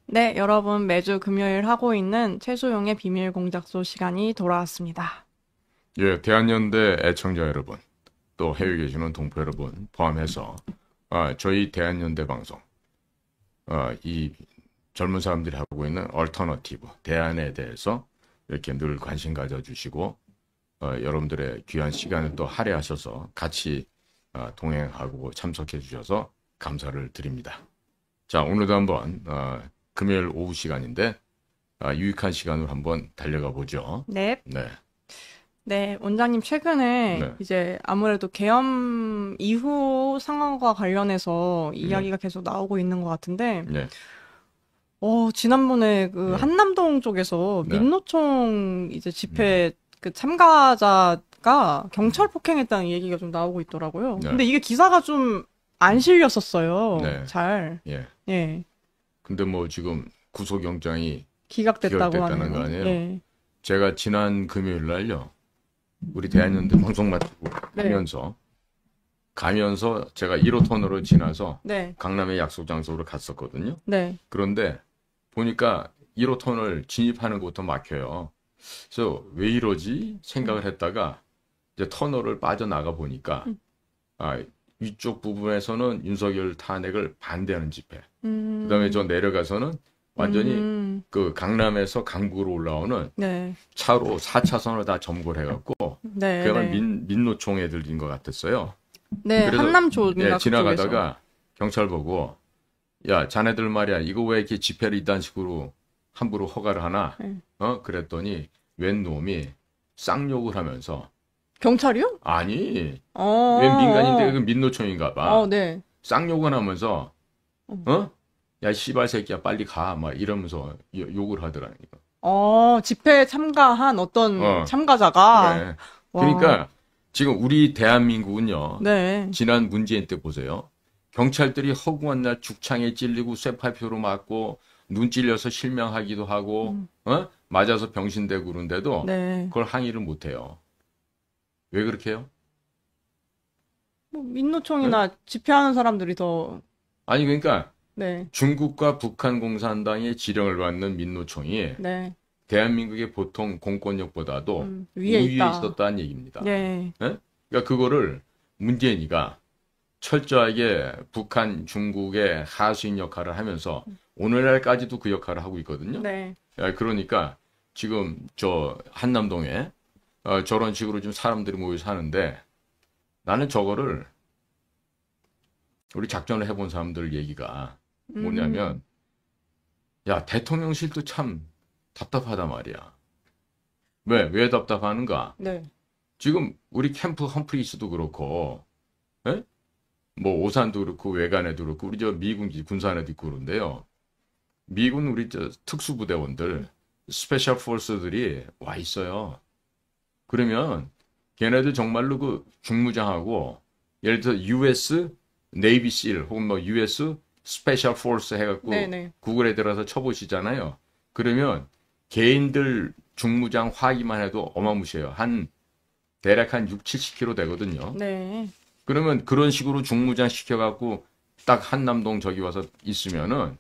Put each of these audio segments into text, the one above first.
네, 여러분 매주 금요일 하고 있는 최소용의 비밀 공작소 시간이 돌아왔습니다. 예, 대한연대 애청자 여러분, 또 해외 계시는 동포 여러분 포함해서 저희 대한연대 방송, 이 젊은 사람들이 하고 있는 얼터너티브, 대안에 대해서 이렇게 늘 관심 가져주시고 여러분들의 귀한 시간을 또 할애하셔서 같이 동행하고 참석해 주셔서 감사를 드립니다. 자, 오늘도 한번 금요일 오후 시간인데 유익한 시간으로 한번 달려가 보죠. 네. 네, 네, 원장님 최근에 네, 이제 아무래도 계엄 이후 상황과 관련해서 네, 이야기가 계속 나오고 있는 것 같은데, 네, 지난번에 그 네, 한남동 쪽에서 네. 민노총 이제 음. 집회 그 참가자가 경찰 폭행했다는 얘기가 좀 나오고 있더라고요. 네, 근데 이게 기사가 좀 안 실렸었어요. 네, 잘. 예. 예. 근데 뭐 지금 구속영장이 기각됐다고 기각됐다는 거 하네요. 아니에요? 예. 제가 지난 금요일 날요, 우리 대한연대 방송 마치고 네. 가면서 제가 1호 터널로 지나서 네. 강남의 약속 장소로 갔었거든요. 네. 그런데 보니까 1호 터널 진입하는 곳부터 막혀요. 그래서 왜 이러지 음. 생각을 했다가 이제 터널을 빠져나가 보니까 음. 아, 위쪽 부분에서는 윤석열 탄핵을 반대하는 집회. 그다음에 음. 저 내려가서는 완전히 음. 그 강남에서 강북으로 올라오는 네. 차로 4차선을 다 점거를 해갖고 네, 그야말로 네. 민노총 애들인 것 같았어요. 네, 그래서 예, 한남초인가 그쪽에서. 지나가다가 경찰 보고 야 자네들 말이야 이거 왜 이렇게 집회를 이딴 식으로 함부로 허가를 하나? 네. 그랬더니 웬 놈이 쌍욕을 하면서 경찰이요? 아니 어, 웬 민간인데 그 어, 민노총인가 봐. 네. 쌍욕을 하면서 음. 어? 야 씨발 새끼야 빨리 가 막 이러면서 욕을 하더라니까. 집회에 참가한 어떤 어, 참가자가, 그래. 와, 그러니까 지금 우리 대한민국은요. 네. 지난 문재인 때 보세요. 경찰들이 허구한 날 죽창에 찔리고 쇠파표로 맞고 눈 찔려서 실명하기도 하고 음. 맞아서 병신되고 그런데도 네. 그걸 항의를 못 해요. 왜 그렇게 해요? 뭐, 예? 민노총이나 집회하는 사람들이 더, 아니 그러니까 네. 중국과 북한 공산당의 지령을 받는 민노총이 네. 대한민국의 보통 공권력보다도 위에 우위에 있다. 있었다는 얘기입니다. 네. 예? 그러니까 그거를 문재인이가 철저하게 북한, 중국의 하수인 역할을 하면서 오늘날까지도 그 역할을 하고 있거든요. 네. 그러니까 지금 저 한남동에 저런 식으로 좀 사람들이 모여 사는데 나는 저거를 우리 작전을 해본 사람들 얘기가 음. 뭐냐면 야 대통령실도 참 답답하단 말이야. 왜 답답하는가? 네. 지금 우리 캠프 험프리스도 그렇고 예? 뭐 오산도 그렇고 외관에도 그렇고 우리 저 미군 군산에도 있고 그런데요. 미군 우리 저 특수부대원들 스페셜 포스들이 와 있어요. 그러면 걔네들 정말로 그 중무장하고 예를 들어 US 네이비 실 혹은 뭐 US 스페셜 포스 해갖고 네네. 구글에 들어서 쳐보시잖아요. 그러면 개인들 중무장 화기만 해도 어마무시해요. 대략 한 6, 70kg 되거든요. 네. 그러면 그런 식으로 중무장 시켜갖고 딱 한남동 저기 와서 있으면은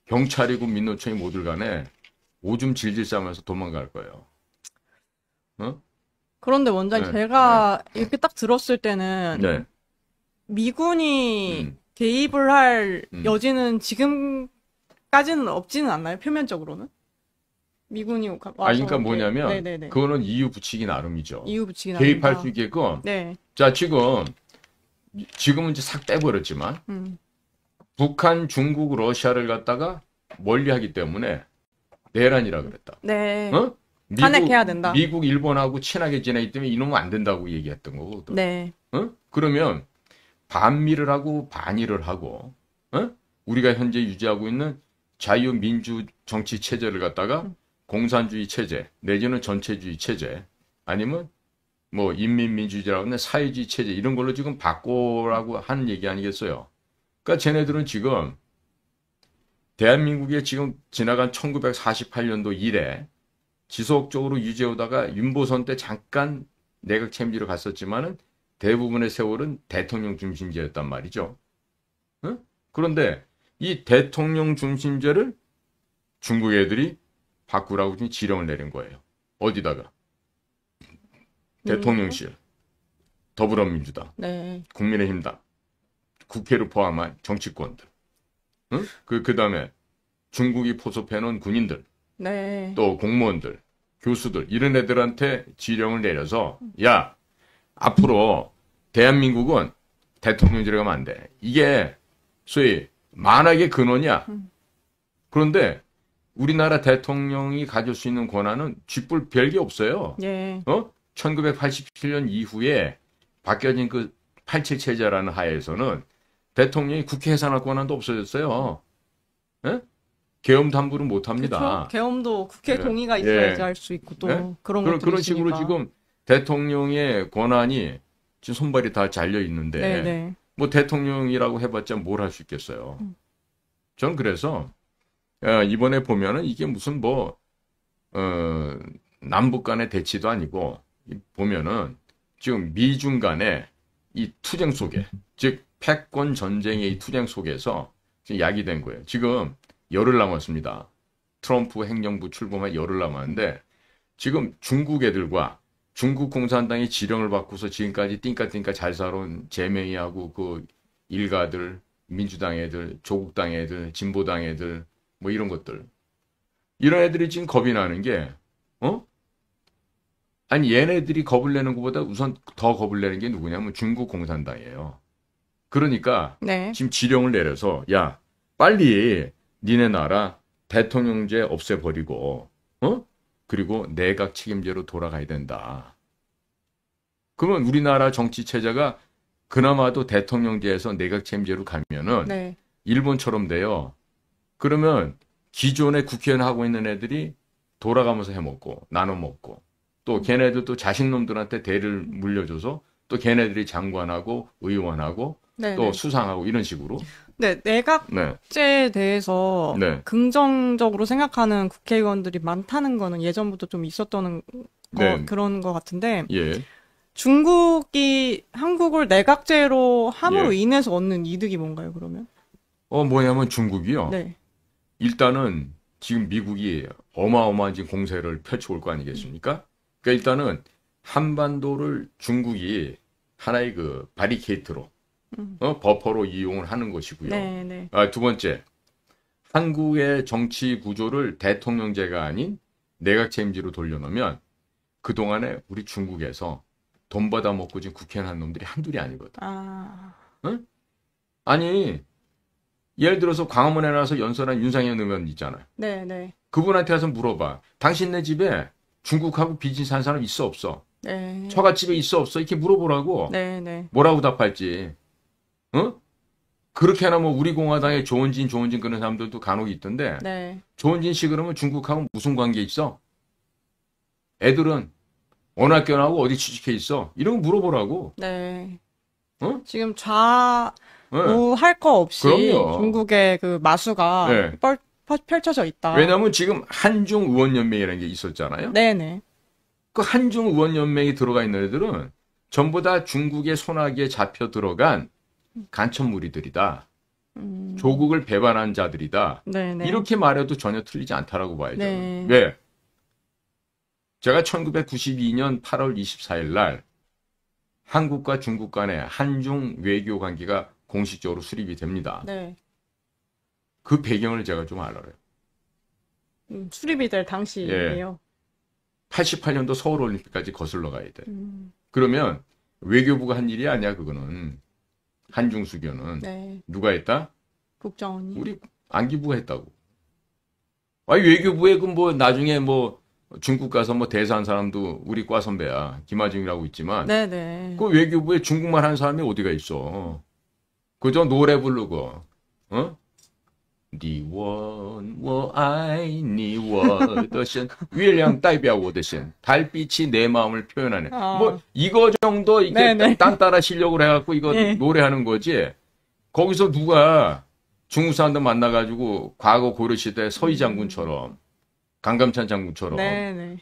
경찰이고 민노총이 모두 간에 오줌 질질 싸면서 도망갈 거예요. 어? 그런데 원장님, 네, 네, 제가 이렇게 딱 들었을 때는 네, 미군이 음, 개입을 할 음. 여지는 지금까지는 없지는 않나요? 표면적으로는? 미군이 그러니까 와서 뭐냐면 네네네. 그거는 이유 붙이기 나름이죠. 이유 붙이기 개입할 수 나름이다. 있게끔. 네. 자, 지금은 이제 싹 빼버렸지만 음. 북한, 중국, 러시아를 갖다가 멀리하기 때문에 내란이라 그랬다. 네. 어? 탄핵해야 된다. 일본하고 친하게 지내기 때문에 이놈은 안 된다고 얘기했던 거거든. 네. 그러면 반미를 하고 반일을 하고, 어? 우리가 현재 유지하고 있는 자유민주 정치 체제를 갖다가 공산주의 체제, 내지는 전체주의 체제, 아니면 뭐 인민민주주의라고 하는 사회주의 체제, 이런 걸로 지금 바꾸라고 하는 얘기 아니겠어요? 그러니까 쟤네들은 지금 대한민국에 지금 지나간 1948년도 이래 지속적으로 유지하다가 윤보선 때 잠깐 내각 책임지러 갔었지만은 대부분의 세월은 대통령 중심제였단 말이죠. 응? 그런데 이 대통령 중심제를 중국 애들이 바꾸라고 지금 지령을 내린 거예요. 어디다가? 대통령실, 더불어민주당, 네. 국민의힘당, 국회를 포함한 정치권들, 응? 그다음에 중국이 포섭해놓은 군인들, 네. 또 공무원들, 교수들 이런 애들한테 지령을 내려서 야, 앞으로 대한민국은 대통령제로 가면 안 돼. 이게 소위 만악의 근원이야. 그런데 우리나라 대통령이 가질 수 있는 권한은 쥐뿔 별게 없어요. 예. 1987년 이후에 바뀌어진 그 87 체제라는 하에서는 대통령이 국회 해산할 권한도 없어졌어요. 예? 계엄도 함부로 못 합니다. 그렇죠. 계엄도 국회 예. 동의가 있어야지 예. 할 수 있고 또 예? 그런 그런 것들이 식으로 있으니까. 지금 대통령의 권한이 지금 손발이 다 잘려 있는데 네네. 뭐 대통령이라고 해봤자 뭘 할 수 있겠어요. 전 그래서 이번에 보면은 이게 무슨 뭐 남북 간의 대치도 아니고 보면은 지금 미중 간의 이 투쟁 속에 즉 패권 전쟁의 이 투쟁 속에서 지금 야기된 거예요. 지금 열흘 남았습니다. 트럼프 행정부 출범에 열흘 남았는데 지금 중국 애들과 중국 공산당의 지령을 받고서 지금까지 띵까띵까 잘 살아온 제명이하고 그 일가들, 민주당 애들, 조국당 애들, 진보당 애들 뭐 이런 것들 이런 애들이 지금 겁이 나는 게 아니 얘네들이 겁을 내는 것보다 우선 더 겁을 내는 게 누구냐면 중국 공산당이에요. 그러니까 네. 지금 지령을 내려서 야 빨리 니네 나라 대통령제 없애버리고 그리고 내각 책임제로 돌아가야 된다. 그러면 우리나라 정치 체제가 그나마도 대통령제에서 내각 책임제로 가면은 네. 일본처럼 돼요. 그러면 기존에 국회의원 하고 있는 애들이 돌아가면서 해먹고 나눠 먹고 또 걔네들도 자식놈들한테 대를 물려줘서 또 걔네들이 장관하고 의원하고 네. 또 수상하고 이런 식으로. 네. 내각제에 네. 대해서 네. 긍정적으로 생각하는 국회의원들이 많다는 거는 예전부터 좀 있었던 네. 그런 거 같은데 예. 중국이 한국을 내각제로 함으로 예. 인해서 얻는 이득이 뭔가요, 그러면? 뭐냐면 중국이요. 네. 일단은 지금 미국이 어마어마한 지금 공세를 펼쳐올 거 아니겠습니까? 그러니까 일단은 한반도를 중국이 하나의 그 바리케이트로, 버퍼로 이용을 하는 것이고요. 네, 네. 두 번째, 한국의 정치 구조를 대통령제가 아닌 내각 책임제로 돌려놓으면 그동안에 우리 중국에서 돈 받아먹고 지금 국회의원 한 놈들이 한둘이 아니거든. 아, 아니, 예를 들어서 광화문에 나와서 연설한 윤상현 의원 있잖아요. 네, 네. 그분한테 가서 물어봐. 당신네 집에 중국하고 비즈니스 한 사람 있어 없어? 네. 처갓집에 있어 없어? 이렇게 물어보라고. 네, 네. 뭐라고 답할지. 그렇게 하나 뭐 우리 공화당에 조원진 그런 사람들도 간혹 있던데 네. 조원진 씨 그러면 중국하고 무슨 관계 있어? 애들은 어느 학교 나오고 어디 취직해 있어? 이런 거 물어보라고. 네. 어? 지금 네. 할 거 없이 그럼요. 중국의 그 마수가 네. 펼쳐져 있다. 왜냐하면 지금 한중 의원연맹이라는 게 있었잖아요. 네네. 그 한중 의원연맹이 들어가 있는 애들은 전부 다 중국의 손아귀에 잡혀 들어간 간첩무리들이다. 조국을 배반한 자들이다. 네네. 이렇게 말해도 전혀 틀리지 않다라고 봐야죠. 네. 왜? 제가 1992년 8월 24일 날 한국과 중국 간의 한중 외교 관계가 공식적으로 수립이 됩니다. 네. 그 배경을 제가 좀 알아요. 수립이 될 당시예요. 88년도 서울올림픽까지 거슬러 가야 돼. 그러면 외교부가 한 일이 아니야, 그거는. 한중 수교는. 네. 누가 했다? 국정원이. 우리 안기부가 했다고. 아니, 외교부에 그 뭐 나중에 뭐 중국 가서 뭐 대사한 사람도 우리 과 선배야. 김하중이라고 있지만. 네네. 그 외교부에 중국말 하는 사람이 어디가 있어. 그저 노래 부르고,你问我爱你我的心月亮代表我的心 달빛이 내 마음을 표현하네. 뭐 이거 정도 이게 딴따라 실력을 해갖고 이거 노래하는 거지. 거기서 누가 중국 사람들 만나가지고 과거 고려시대 서희 장군처럼 강감찬 장군처럼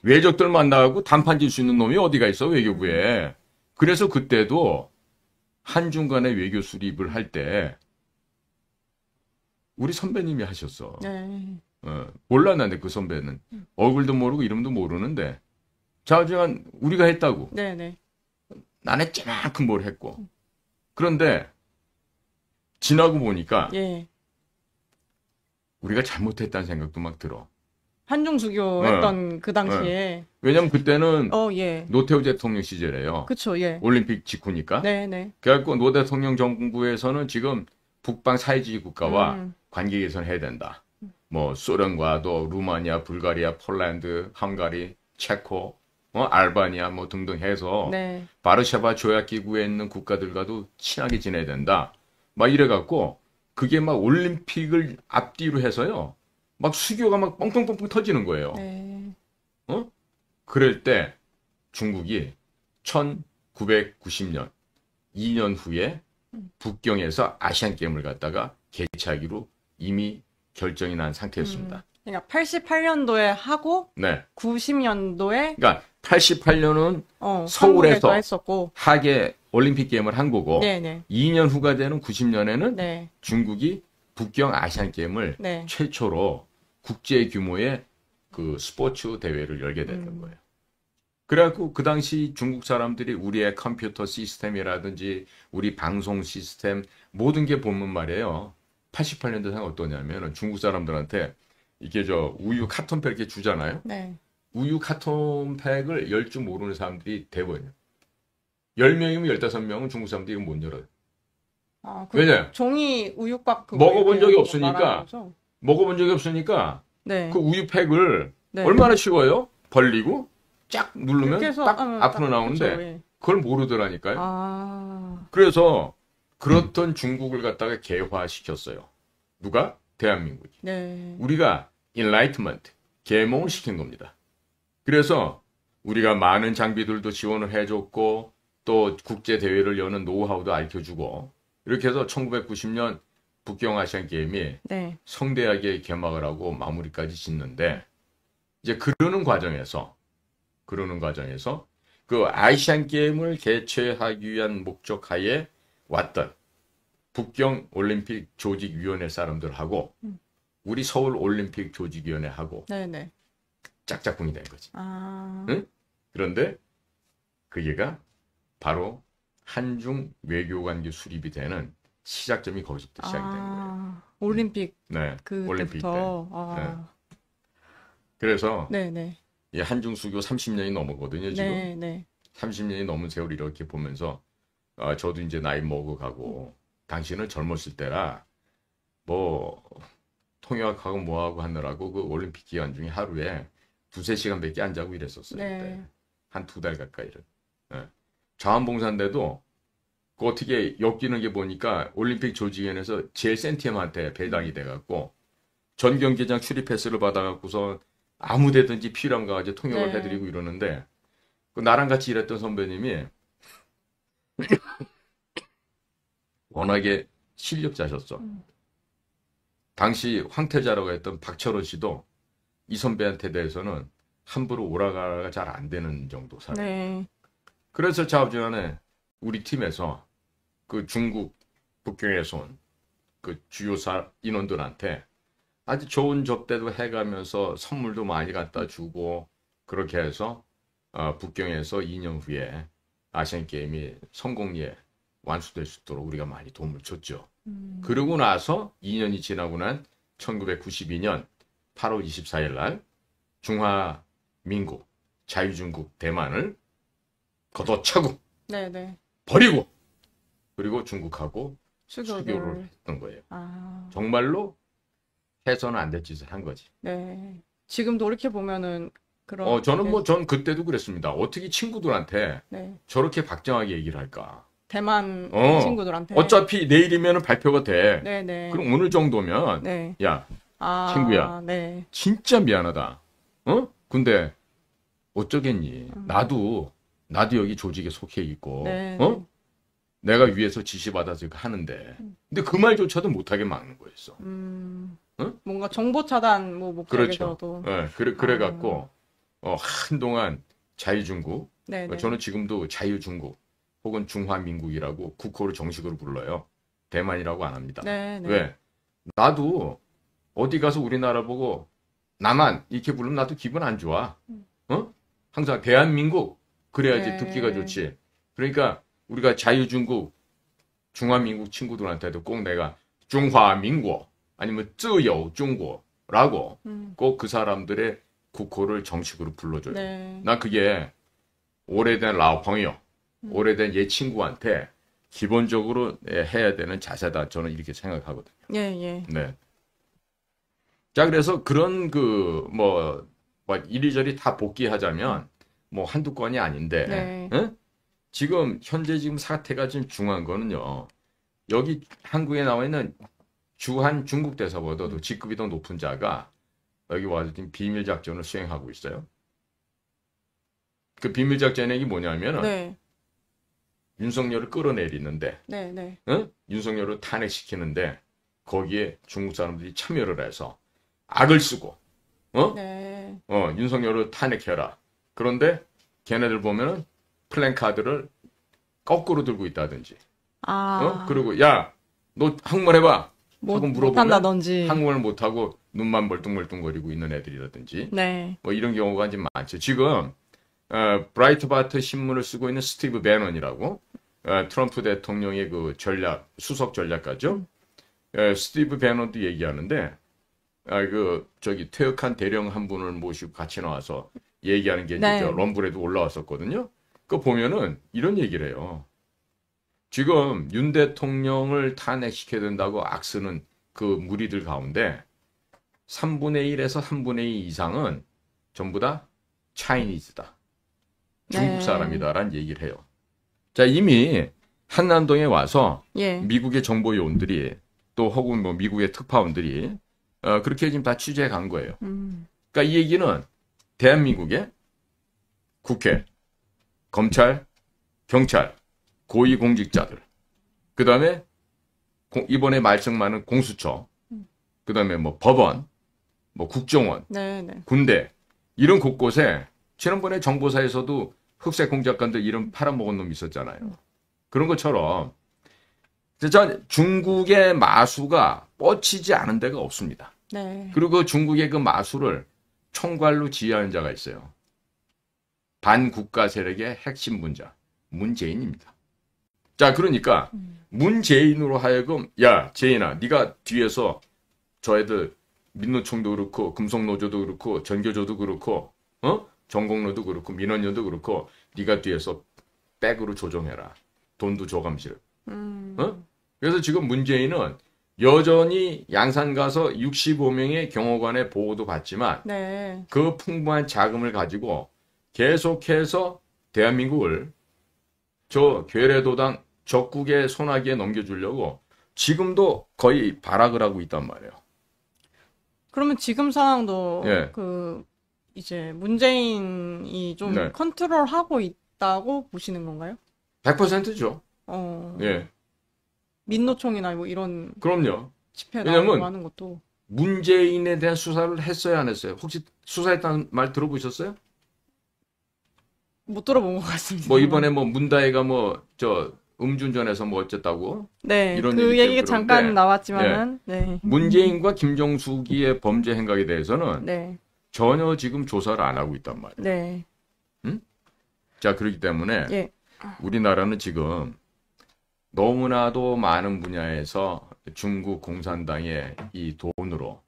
외적들 만나가지고 단판 질 수 있는 놈이 어디가 있어 외교부에. 그래서 그때도 한중 간의 외교 수립을 할 때 우리 선배님이 하셨어. 네. 몰라, 나는데 그 선배는. 얼굴도 모르고 이름도 모르는데. 자우지간 우리가 했다고. 네네. 나는 찌만큼 뭘 했고. 그런데 지나고 보니까 예. 우리가 잘못했다는 생각도 막 들어. 한중수교 했던 그 당시에. 왜냐면 그때는 예. 노태우 대통령 시절이에요. 그쵸, 예. 올림픽 직후니까. 네네. 그래갖고 노 대통령 정부에서는 지금 북방 사회주의 국가와 관계 개선해야 된다. 뭐 소련과도 루마니아, 불가리아, 폴란드, 헝가리, 체코, 알바니아 뭐 등등 해서 네. 바르샤바 조약 기구에 있는 국가들과도 친하게 지내야 된다. 막 이래갖고 그게 막 올림픽을 앞뒤로 해서요. 막 수교가 막 뻥뻥뻥뻥 터지는 거예요. 네. 그럴 때 중국이 1990년 2년 후에 북경에서 아시안 게임을 갖다가 개최하기로 이미 결정이 난 상태였습니다. 그러니까 88년도에 하고 네. 90년도에 그러니까 88년은 한국에서 서울에서 했었고. 하계 올림픽 게임을 한 거고 네네. 2년 후가 되는 90년에는 네. 중국이 북경 아시안 게임을 네. 최초로 국제 규모의 그 스포츠 대회를 열게 되는 거예요. 그래갖고 그 당시 중국 사람들이 우리의 컴퓨터 시스템이라든지 우리 방송 시스템 모든 게 보면 말이에요. 88년도생 어떠냐면 중국 사람들한테 이게 저 우유 카톤팩 이렇게 주잖아요. 네. 우유 카톤팩을 열 줄 모르는 사람들이 대부분이에요. 10명이면 15명은 중국 사람들이 못 열어요. 왜냐? 종이 우유곽 그거 먹어본 적이 말하는 없으니까. 거죠? 먹어본 적이 없으니까 네. 그 우유팩을 네. 얼마나 쉬워요? 벌리고 쫙 누르면 이렇게 해서 딱 하면 앞으로 딱, 나오는데 그쵸, 예. 그걸 모르더라니까요. 아. 그래서 그렇던 중국을 갖다가 개화시켰어요. 누가? 대한민국이. 네. 우리가 enlightenment, 계몽을 시킨 겁니다. 그래서 우리가 많은 장비들도 지원을 해줬고 또 국제대회를 여는 노하우도 알려주고 이렇게 해서 1990년 북경 아시안 게임이 네. 성대하게 개막을 하고 마무리까지 짓는데 이제 그러는 과정에서 그 아시안 게임을 개최하기 위한 목적 하에 왔던 북경 올림픽 조직위원회 사람들하고 우리 서울 올림픽 조직위원회하고 네네. 짝짝꿍이 된 거지. 아. 응? 그런데 그게가 바로 한중 외교관계 수립이 되는 시작점이 거기서부터 시작이 된 거예요. 올림픽 네, 올림픽 때. 그때부터. 아. 그래서 네네. 이 한중 수교 30년이 넘었거든요, 지금. 네네. 30년이 넘은 세월 이렇게 보면서 저도 이제 나이 먹어가고 당신은 젊었을 때라 뭐 통역하고 뭐하고 하느라고 그 올림픽 기간 중에 하루에 2~3시간밖에 안 자고 이랬었어요. 네. 그때. 한 2달 가까이를. 예. 자원봉사인데도 그 어떻게 엮이는 게 보니까 올림픽 조직위원회에서 제일 센 팀한테 배당이 돼갖고 전 경기장 출입 패스를 받아갖고서 아무 데든지 필요한 거 가지고 통역을 네. 해드리고 이러는데 그 나랑 같이 일했던 선배님이 워낙에 실력자셨어. 당시 황태자라고 했던 박철원 씨도 이 선배한테 대해서는 함부로 오라가가 잘 안 되는 정도 사람. 네. 그래서 자우지간에 우리 팀에서 그 중국 북경에서 온 그 주요사 인원들한테 아주 좋은 접대도 해가면서 선물도 많이 갖다 주고 그렇게 해서 북경에서 2년 후에 아시안 게임이 성공리에 완수될 수 있도록 우리가 많이 도움을 줬죠. 그러고 나서 2년이 지나고 난 1992년 8월 24일 날 중화민국 자유중국 대만을 걷어차고 네네. 버리고 그리고 중국하고 수교를. 수교를 했던 거예요. 아. 정말로 해서는 안 될 짓을 한 거지. 네. 지금 돌이켜 보면은 그런. 저는 뭐 전 그때도 그랬습니다. 어떻게 친구들한테 네. 저렇게 박정하게 얘기를 할까? 대만 친구들한테. 어차피 내일이면 발표가 돼. 네네. 그럼 오늘 정도면 네. 야 아. 친구야. 네. 진짜 미안하다. 근데 어쩌겠니? 나도 여기 조직에 속해 있고 네. 내가 위에서 지시받아서 이거 하는데 근데 그 말조차도 못하게 막는 거였어. 뭔가 정보 차단 뭐 그렇죠. 목적에서도. 네, 그래갖고 한동안 자유중국, 네네. 저는 지금도 자유중국 혹은 중화민국이라고 국호를 정식으로 불러요. 대만이라고 안 합니다. 네네. 왜? 나도 어디 가서 우리나라 보고 나만 이렇게 부르면 나도 기분 안 좋아. 어? 항상 대한민국 그래야지 네. 듣기가 좋지. 그러니까 우리가 자유중국, 중화민국 친구들한테도 꼭 내가 중화민국 아니면 自由中国라고 꼭 그 사람들의 국호를 정식으로 불러줘요. 네. 난 그게 오래된 라오펑이요. 오래된 옛 친구한테 기본적으로 해야 되는 자세다. 저는 이렇게 생각하거든요. 예, 예. 네. 자, 그래서 그런 뭐 이리저리 다 복귀하자면 뭐 한두 건이 아닌데, 네. 응? 현재 지금 사태가 좀 중요한 거는요. 여기 한국에 나와 있는 주한 중국 대사보다도 직급이 더 높은 자가 여기 와서 지금 비밀 작전을 수행하고 있어요. 그 비밀 작전이 뭐냐면은 네. 윤석열을 끌어내리는데, 네, 네. 응? 윤석열을 탄핵시키는데 거기에 중국 사람들이 참여를 해서 악을 쓰고, 네. 윤석열을 탄핵해라. 그런데 걔네들 보면은 플랜카드를 거꾸로 들고 있다든지, 아, 그리고 야, 너 한국말 해봐. 하고 물어보면 못한다든지. 한국말 못하고 눈만 멀뚱멀뚱거리고 있는 애들이라든지, 네. 뭐 이런 경우가 좀 많죠. 지금 브라이트바트 신문을 쓰고 있는 스티브 배넌이라고 트럼프 대통령의 그 수석 전략가죠. 스티브 배넌도 얘기하는데 퇴역한 대령 한 분을 모시고 같이 나와서 얘기하는 게 네. 이제 럼블에도 올라왔었거든요. 그거 보면은 이런 얘기를 해요. 지금 윤 대통령을 탄핵시켜야 된다고 악쓰는 그 무리들 가운데 3분의 1에서 3분의 2 이상은 전부 다 차이니즈다. 중국 네. 사람이다라는 얘기를 해요. 자, 이미 한남동에 와서 예. 미국의 정보요원들이 또 혹은 뭐 미국의 특파원들이 그렇게 지금 다 취재해 간 거예요. 그러니까 이 얘기는 대한민국의 국회, 검찰, 경찰, 고위공직자들, 그 다음에 이번에 말썽 많은 공수처, 그 다음에 뭐 법원, 뭐 국정원, 네, 네. 군대 이런 곳곳에 지난번에 정보사에서도 흑색 공작관들 이름 팔아먹은 놈 있었잖아요. 그런 것처럼 진짜 중국의 마수가 뻗치지 않은 데가 없습니다. 네. 그리고 중국의 그 마수를 총괄로 지휘하는 자가 있어요. 반국가 세력의 핵심 분자 문재인입니다. 자, 그러니까 문재인으로 하여금 야, 재인아, 네가 뒤에서 저 애들 민노총도 그렇고 금속노조도 그렇고 전교조도 그렇고 전공로도 그렇고 민원연도 그렇고 네가 뒤에서 백으로 조정해라. 돈도 조감실. 그래서 지금 문재인은 여전히 양산 가서 65명의 경호관의 보호도 받지만 네. 그 풍부한 자금을 가지고 계속해서 대한민국을 저 괴뢰도당 적국의 손아귀에 넘겨주려고 지금도 거의 발악을 하고 있단 말이에요. 그러면 지금 상황도 예. 이제 문재인이 좀 네. 컨트롤하고 있다고 보시는 건가요? 100%죠. 예. 민노총이나 뭐 이런 그럼요. 집회 왜냐면 나오고 하는 것도 문재인에 대한 수사를 했어요, 안 했어요? 혹시 수사했다는 말 들어보셨어요? 못 들어본 것 같습니다. 뭐 이번에 뭐 문다혜가 음주운전해서 뭐 어쨌다고? 네, 이런 그 얘기 얘기가 들었는데, 잠깐 나왔지만은 네. 문재인과 김정숙이의 범죄 행각에 대해서는 네. 전혀 지금 조사를 안 하고 있단 말이에요. 네. 자, 그렇기 때문에 예. 우리나라는 지금 너무나도 많은 분야에서 중국 공산당의 이 돈으로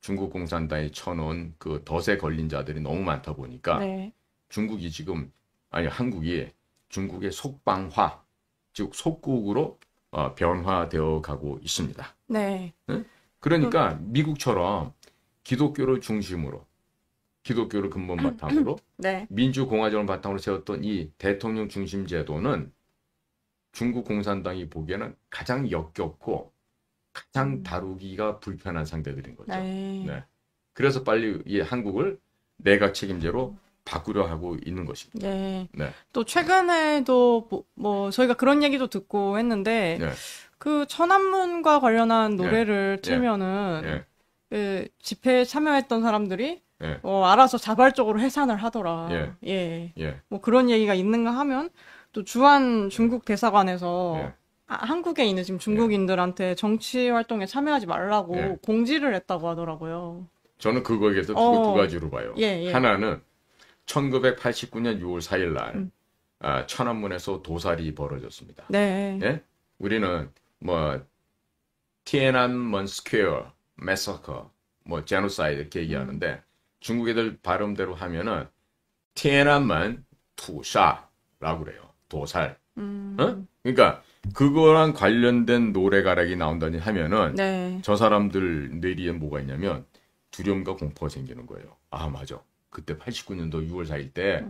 중국 공산당이 쳐놓은 그 덫에 걸린 자들이 너무 많다 보니까 네. 한국이 중국의 속방화, 즉 속국으로 변화되어 가고 있습니다. 네. 그러니까 미국처럼 기독교를 중심으로, 기독교를 근본 바탕으로 네. 민주공화정을 바탕으로 세웠던 이 대통령 중심 제도는 중국 공산당이 보기에는 가장 역겹고 가장 다루기가 불편한 상대들인 거죠. 네. 네. 그래서 빨리 이 한국을 내각 책임제로 바꾸려 하고 있는 것입니다. 네. 네. 또 최근에도 뭐 저희가 그런 얘기도 듣고 했는데 네. 그 천안문과 관련한 노래를 예. 틀면은 예. 그 집회에 참여했던 사람들이 예. 알아서 자발적으로 해산을 하더라. 예. 예. 예. 뭐 그런 얘기가 있는가 하면 또 주한 중국 대사관에서 예. 한국에 있는 지금 중국인들한테 정치 활동에 참여하지 말라고 예. 공지를 했다고 하더라고요. 저는 그거에서 두 어, 가지로 봐요. 예, 예. 하나는 1989년 6월 4일 날 음. 천안문에서 도살이 벌어졌습니다. 네. 예? 우리는 뭐 티에난먼 스퀘어 매서커 뭐 제노사이드 이렇게 얘기하는데 중국 애들 발음대로 하면은 티에난먼 투샤라고 그래요. 도살. 어? 그러니까 그거랑 관련된 노래가락이 나온다니 하면은 네. 저 사람들 뇌리에 뭐가 있냐면 두려움과 공포가 생기는 거예요. 아, 맞아. 그때 89년도 6월 4일 때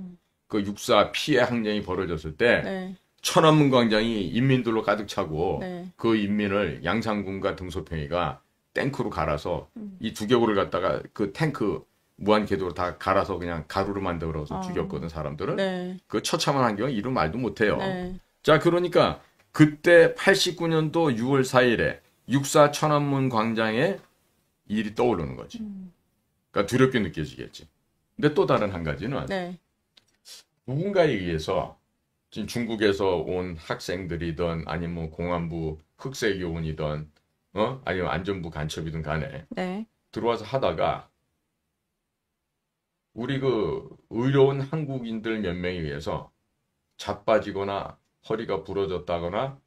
그 육사 피해 항쟁이 벌어졌을 때 네. 천안문 광장이 인민들로 가득 차고 네. 그 인민을 양상군과 등소평이가 탱크로 갈아서 이 두개골을 갖다가 그 탱크 무한 궤도로 다 갈아서 그냥 가루로 만들어서 죽였거든 사람들을. 네. 그 처참한 환경은 이루 말도 못해요. 네. 자, 그러니까 그때 89년도 6월 4일에 육사 천안문 광장에 일이 떠오르는 거지. 그러니까 두렵게 느껴지겠지. 근데 또 다른 한 가지는 네. 누군가에 의해서 지금 중국에서 온 학생들이든 아니면 공안부 흑색요원이든 아니면 안전부 간첩이든 간에 네. 들어와서 하다가 우리 그 의로운 한국인들 몇 명에 의해서 자빠지거나 허리가 부러졌다거나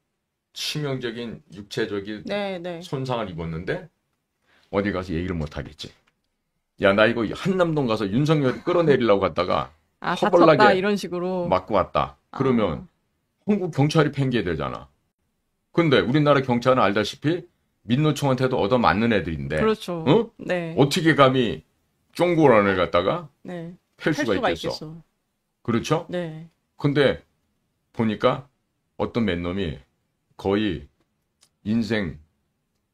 치명적인 육체적인 네. 네. 손상을 입었는데 어디 가서 얘기를 못 하겠지. 야, 나 이거 한남동 가서 윤석열 끌어내리려고 갔다가 아, 허벌나게 다쳤다 이런 식으로. 맞고 왔다. 그러면 한국 경찰이 팽개야 되잖아. 근데 우리나라 경찰은 알다시피 민노총한테도 얻어맞는 애들인데 그렇죠. 어? 네. 어떻게 감히 쫑고란을 갖다가 네. 팰 할 수가 수가 있겠어. 있겠어. 그렇죠? 네. 근데 보니까 어떤 맨놈이 거의 인생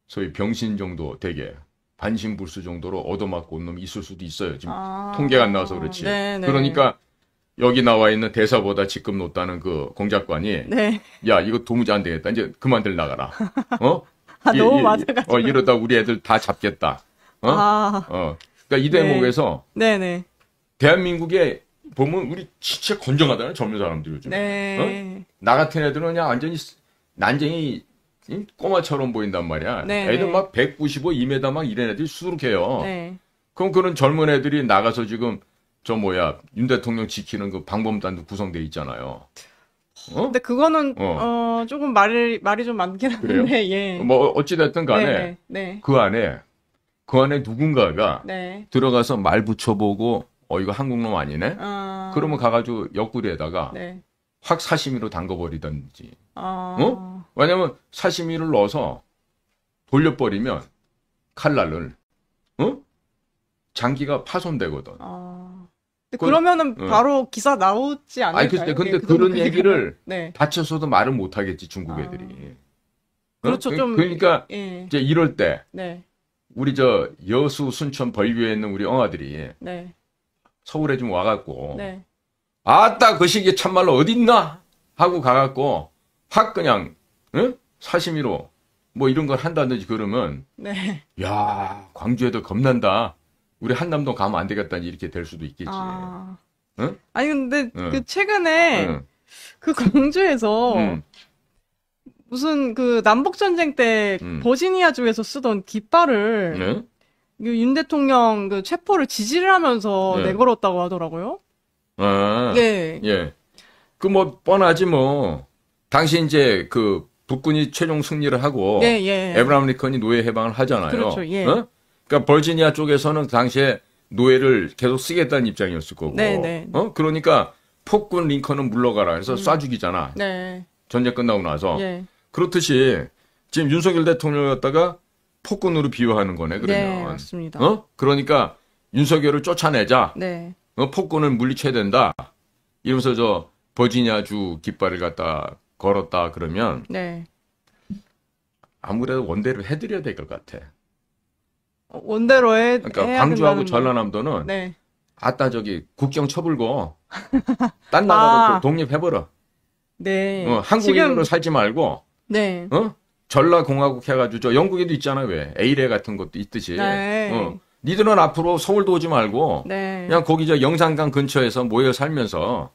소위 병신 정도 되게 반신불수 정도로 얻어맞고 온 놈이 있을 수도 있어요. 지금 통계가 안 나와서 그렇지. 네, 네. 그러니까 여기 나와 있는 대사보다 직급 높다는 그 공작관이 네. 야, 이거 도무지 안 되겠다. 이제 그만들 나가라. 어? 아, 너무 맞아가지고. 이러다 우리 애들 다 잡겠다. 그러니까 이 대목에서 네네. 대한민국에 보면 우리 진짜 건정하다는 젊은 사람들 요즘. 네. 나 같은 애들은 그냥 완전히 난쟁이 꼬마처럼 보인단 말이야. 네, 애들 네. 막 195, 2m 막 이런 애들이 수두룩해요. 네. 그럼 그런 젊은 애들이 나가서 지금 윤 대통령 지키는 그 방범단도 구성돼 있잖아요. 근데 그거는 조금 말이 좀 많긴 그래요? 한데 예. 뭐 어찌 됐든 간에 네. 네. 그 안에 누군가가 네. 들어가서 말 붙여보고 이거 한국놈 아니네? 그러면 가가지고 옆구리에다가 네. 확 사시미로 담궈버리든지. 왜냐면 사시미를 넣어서 돌려버리면 칼날을 장기가 파손되거든. 근데 그러면은 응. 바로 기사 나오지 않을까요? 글쎄, 근데 예, 그런 얘기를 네. 다쳐서도 말을 못 하겠지, 중국 애들이. 그렇죠, 좀. 그러니까 예. 이제 이럴 때 네. 우리 여수, 순천, 벌교에 있는 우리 엉아들이 네. 서울에 좀 와갖고 네. 아따 그 시기에 참말로 어딨나 하고 가갖고 확 그냥 사시미로 뭐 이런 걸 한다든지 그러면 네. 야, 광주 애들 겁난다. 우리 한남동 가면 안 되겠다 이렇게 될 수도 있겠지. 응? 아니 근데 응. 그 최근에 응. 그 광주에서 응. 무슨 그 남북 전쟁 때 버지니아주에서 쓰던 깃발을 네? 윤 대통령 그 체포를 지지를 하면서 네. 내걸었다고 하더라고요. 아, 예. 예. 그 뭐 뻔하지 뭐. 당시 이제 그 북군이 최종 승리를 하고 예, 예. 에브라함 리컨이 노예 해방을 하잖아요. 그렇죠, 예. 그러니까 버지니아 쪽에서는 당시에 노예를 계속 쓰겠다는 입장이었을 거고. 네, 네. 그러니까 폭군 링컨은 물러가라 해서 쏴 죽이잖아. 네. 전쟁 끝나고 나서. 예. 그렇듯이 지금 윤석열 대통령을 갖다가 폭군으로 비유하는 거네, 그러면. 네, 맞습니다. 그러니까 윤석열을 쫓아내자. 네. 폭군을 물리쳐야 된다. 이러면서 버지니아주 깃발을 갖다 걸었다 그러면 네. 아무래도 원대로 해드려야 될 것 같아. 원대로 그러니까 해야 광주하고 된다는 전라남도는 네. 아따 국경 쳐불고 딴 나라로 독립해버려. 네. 한국인으로 지금 살지 말고 네. 전라공화국 해가지고 영국에도 있잖아 왜 에이레 같은 것도 있듯이. 네. 니들은 앞으로 서울도 오지 말고 네. 그냥 거기 영산강 근처에서 모여 살면서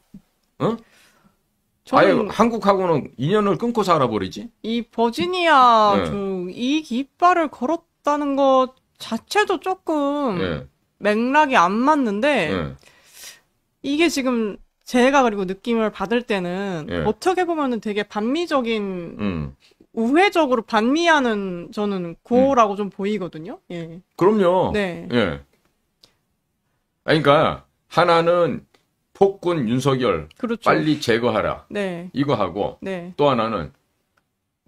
아예 저는 한국하고는 인연을 끊고 살아버리지. 이 버지니아 네. 주 이 깃발을 걸었다는 것 자체도 조금 예, 맥락이 안 맞는데 예, 이게 지금 제가 그리고 느낌을 받을 때는 예. 어떻게 보면은 되게 반미적인 음. 우회적으로 반미하는 저는 구호라고 좀 보이거든요. 예. 그럼요. 네. 예. 아니, 그러니까 하나는 폭군 윤석열 그렇죠. 빨리 제거하라. 네. 이거 하고 네. 또 하나는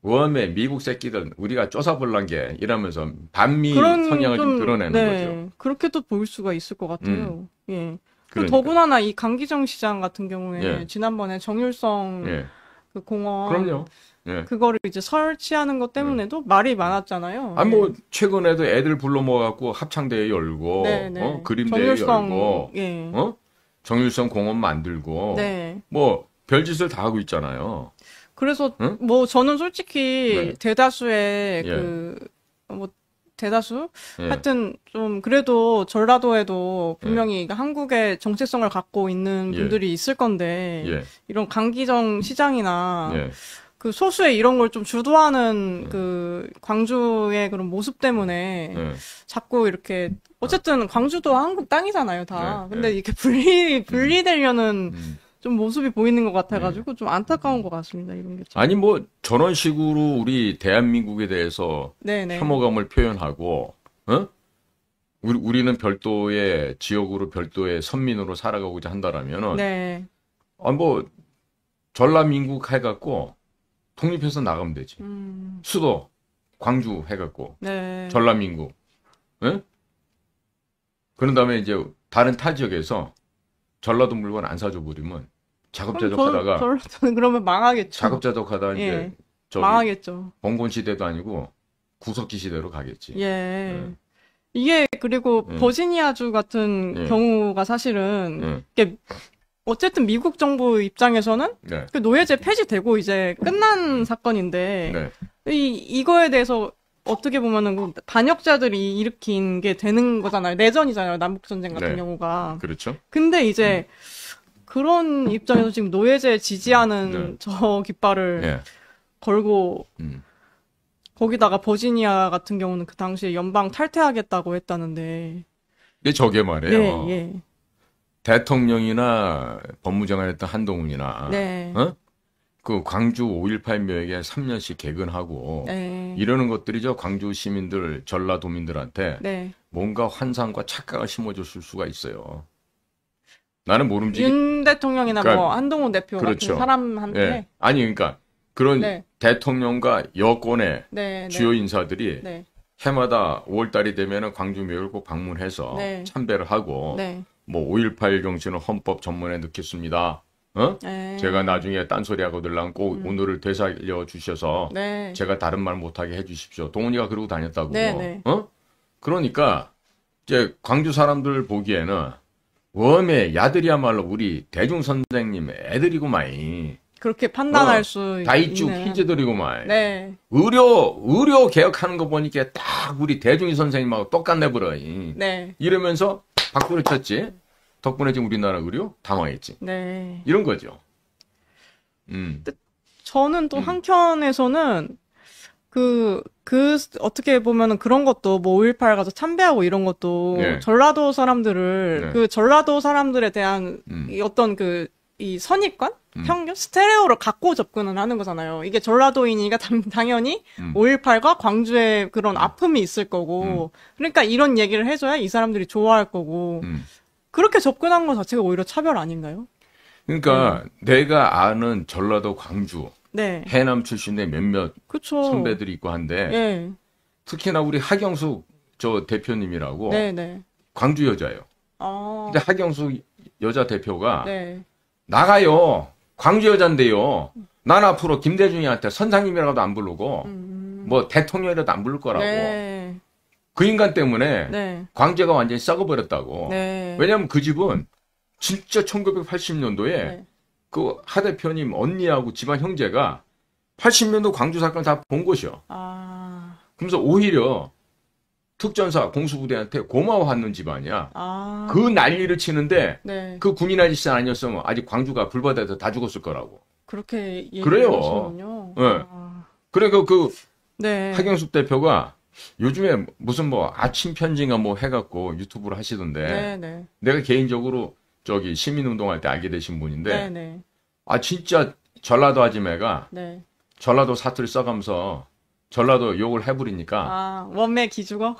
웜에 미국 새끼들 우리가 쪼사볼란 게 이러면서 반미 성향을 좀 드러내는 거죠. 그렇게도 보일 수가 있을 것 같아요. 예. 그리고 그러니까. 더군다나 이 강기정 시장 같은 경우에 예. 지난번에 정율성 예. 그 공원 그럼요. 예. 그거를 이제 설치하는 것 때문에도 말이 많았잖아요. 아니 예. 뭐 최근에도 애들 불러 모아갖고 합창대회 열고 네, 네. 그림대회 정율성, 열고 예. 정일성 공원 만들고 네. 뭐 별짓을 다 하고 있잖아요. 그래서 응? 뭐 저는 솔직히 네. 대다수의 예. 뭐 대다수 예. 하여튼 좀 그래도 전라도에도 분명히 한국의 정체성을 갖고 있는 예. 분들이 있을 건데 예. 이런 강기정 시장이나 예. 그 소수의 이런 걸 좀 주도하는 그 광주의 그런 모습 때문에 예. 자꾸 이렇게 어쨌든 광주도 한국 땅이잖아요, 다. 네, 근데 네. 이렇게 분리되려는 좀 모습이 보이는 것 같아가지고 좀 안타까운 것 같습니다, 이런 게. 참. 아니 뭐 저런 식으로 우리 대한민국에 대해서 네네. 혐오감을 표현하고 우리는 별도의 지역으로 별도의 선민으로 살아가고자 한다라면은 네. 뭐 전라민국 해갖고 독립해서 나가면 되지. 수도 광주 해갖고 네. 전라민국. 예? 그런 다음에 이제 다른 타 지역에서 전라도 물건 안 사줘 버리면 작업자족하다가 저는 그러면 망하겠죠. 작업자족하다 예. 이제 저기 망하겠죠. 봉건 시대도 아니고 구석기 시대로 가겠지. 예. 이게 그리고 버지니아주 같은 경우가 사실은 이게 어쨌든 미국 정부 입장에서는 네. 그 노예제 폐지되고 이제 끝난 사건인데 네. 이거에 대해서 어떻게 보면은 그 반역자들이 일으킨 게 되는 거잖아요. 내전이잖아요. 남북전쟁 같은 네. 경우가. 그렇죠. 근데 이제 그런 입장에서 지금 노예제 지지하는 저 깃발을 예. 걸고 거기다가 버지니아 같은 경우는 그 당시에 연방 탈퇴하겠다고 했다는데. 근데 저게 말이에요. 예, 예. 대통령이나 법무장관 했던 한동훈이나 네. 그 광주 5.18 묘역에 3년씩 개근하고 네. 이러는 것들이 저 광주 시민들, 전라도민들한테 네. 뭔가 환상과 착각을 심어줬을 수가 있어요. 나는 모름지기. 윤 대통령이나 그러니까, 뭐 한동훈 대표 그렇죠. 같은 사람한테. 예. 아니 그러니까 그런 네. 대통령과 여권의 네, 주요 네. 인사들이 네. 해마다 5월달이 되면은 광주 묘역을 꼭 방문해서 네. 참배를 하고 네. 뭐 5.18 정신을 헌법 전문에 넣겠습니다. 네. 제가 나중에 딴소리하고 들라면 꼭 오늘을 되살려 주셔서 네. 제가 다른 말 못하게 해주십시오. 동훈이가 그러고 다녔다고. 네, 네. 그러니까 이제 광주 사람들 보기에는 웜에 야들이야말로 우리 대중 선생님 애들이고만 그렇게 판단할 수 다이쭉 있는. 희재들이고만 네. 의료 개혁하는 거 보니까 딱 우리 대중이 선생님하고 똑같네 버려. 네. 이러면서 박수를 쳤지. 덕분에 지금 우리나라 의료 당황했지. 네. 이런 거죠. 저는 또 한켠에서는 어떻게 보면은 그런 것도 뭐 5.18 가서 참배하고 이런 것도 네. 전라도 사람들을 네. 그 전라도 사람들에 대한 이 어떤 이 선입관? 편견? 스테레오를 갖고 접근을 하는 거잖아요. 이게 전라도인이니까 당연히 5.18과 광주의 그런 아픔이 있을 거고 그러니까 이런 얘기를 해줘야 이 사람들이 좋아할 거고 그렇게 접근한 것 자체가 오히려 차별 아닌가요? 그러니까 내가 아는 전라도 광주 네. 해남 출신의 몇몇 그쵸. 선배들이 있고 한데 예. 특히나 우리 하경숙 저 대표님이라고 네네. 광주 여자예요. 아. 근데 하경숙 여자 대표가 네. 나가요. 광주 여잔데요. 난 앞으로 김대중이한테 선상님이라고도 안 부르고 뭐 대통령이라도 안 부를 거라고. 네. 그 인간 때문에 네. 광주가 완전히 썩어버렸다고. 네. 왜냐면 그 집은 진짜 1980년도에 네. 그 하 대표님 언니하고 집안 형제가 80년도 광주 사건 다 본 곳이요. 아. 그러면서 오히려 특전사 공수부대한테 고마워하는 집안이야. 아. 그 난리를 치는데 네. 그 군인 아저씨 아니었으면 아직 광주가 불바다에서 다 죽었을 거라고. 그렇게 그래요. 얘기하시는군요. 네. 아. 그러니까 그 네. 하경숙 대표가 요즘에 무슨 뭐 아침 편지인가 뭐 해갖고 유튜브를 하시던데 네네. 내가 개인적으로 저기 시민운동할 때 알게 되신 분인데 네네. 아 진짜 전라도 아줌매가 네. 전라도 사투리 써가면서 전라도 욕을 해부리니까 아, 원매 기죽어?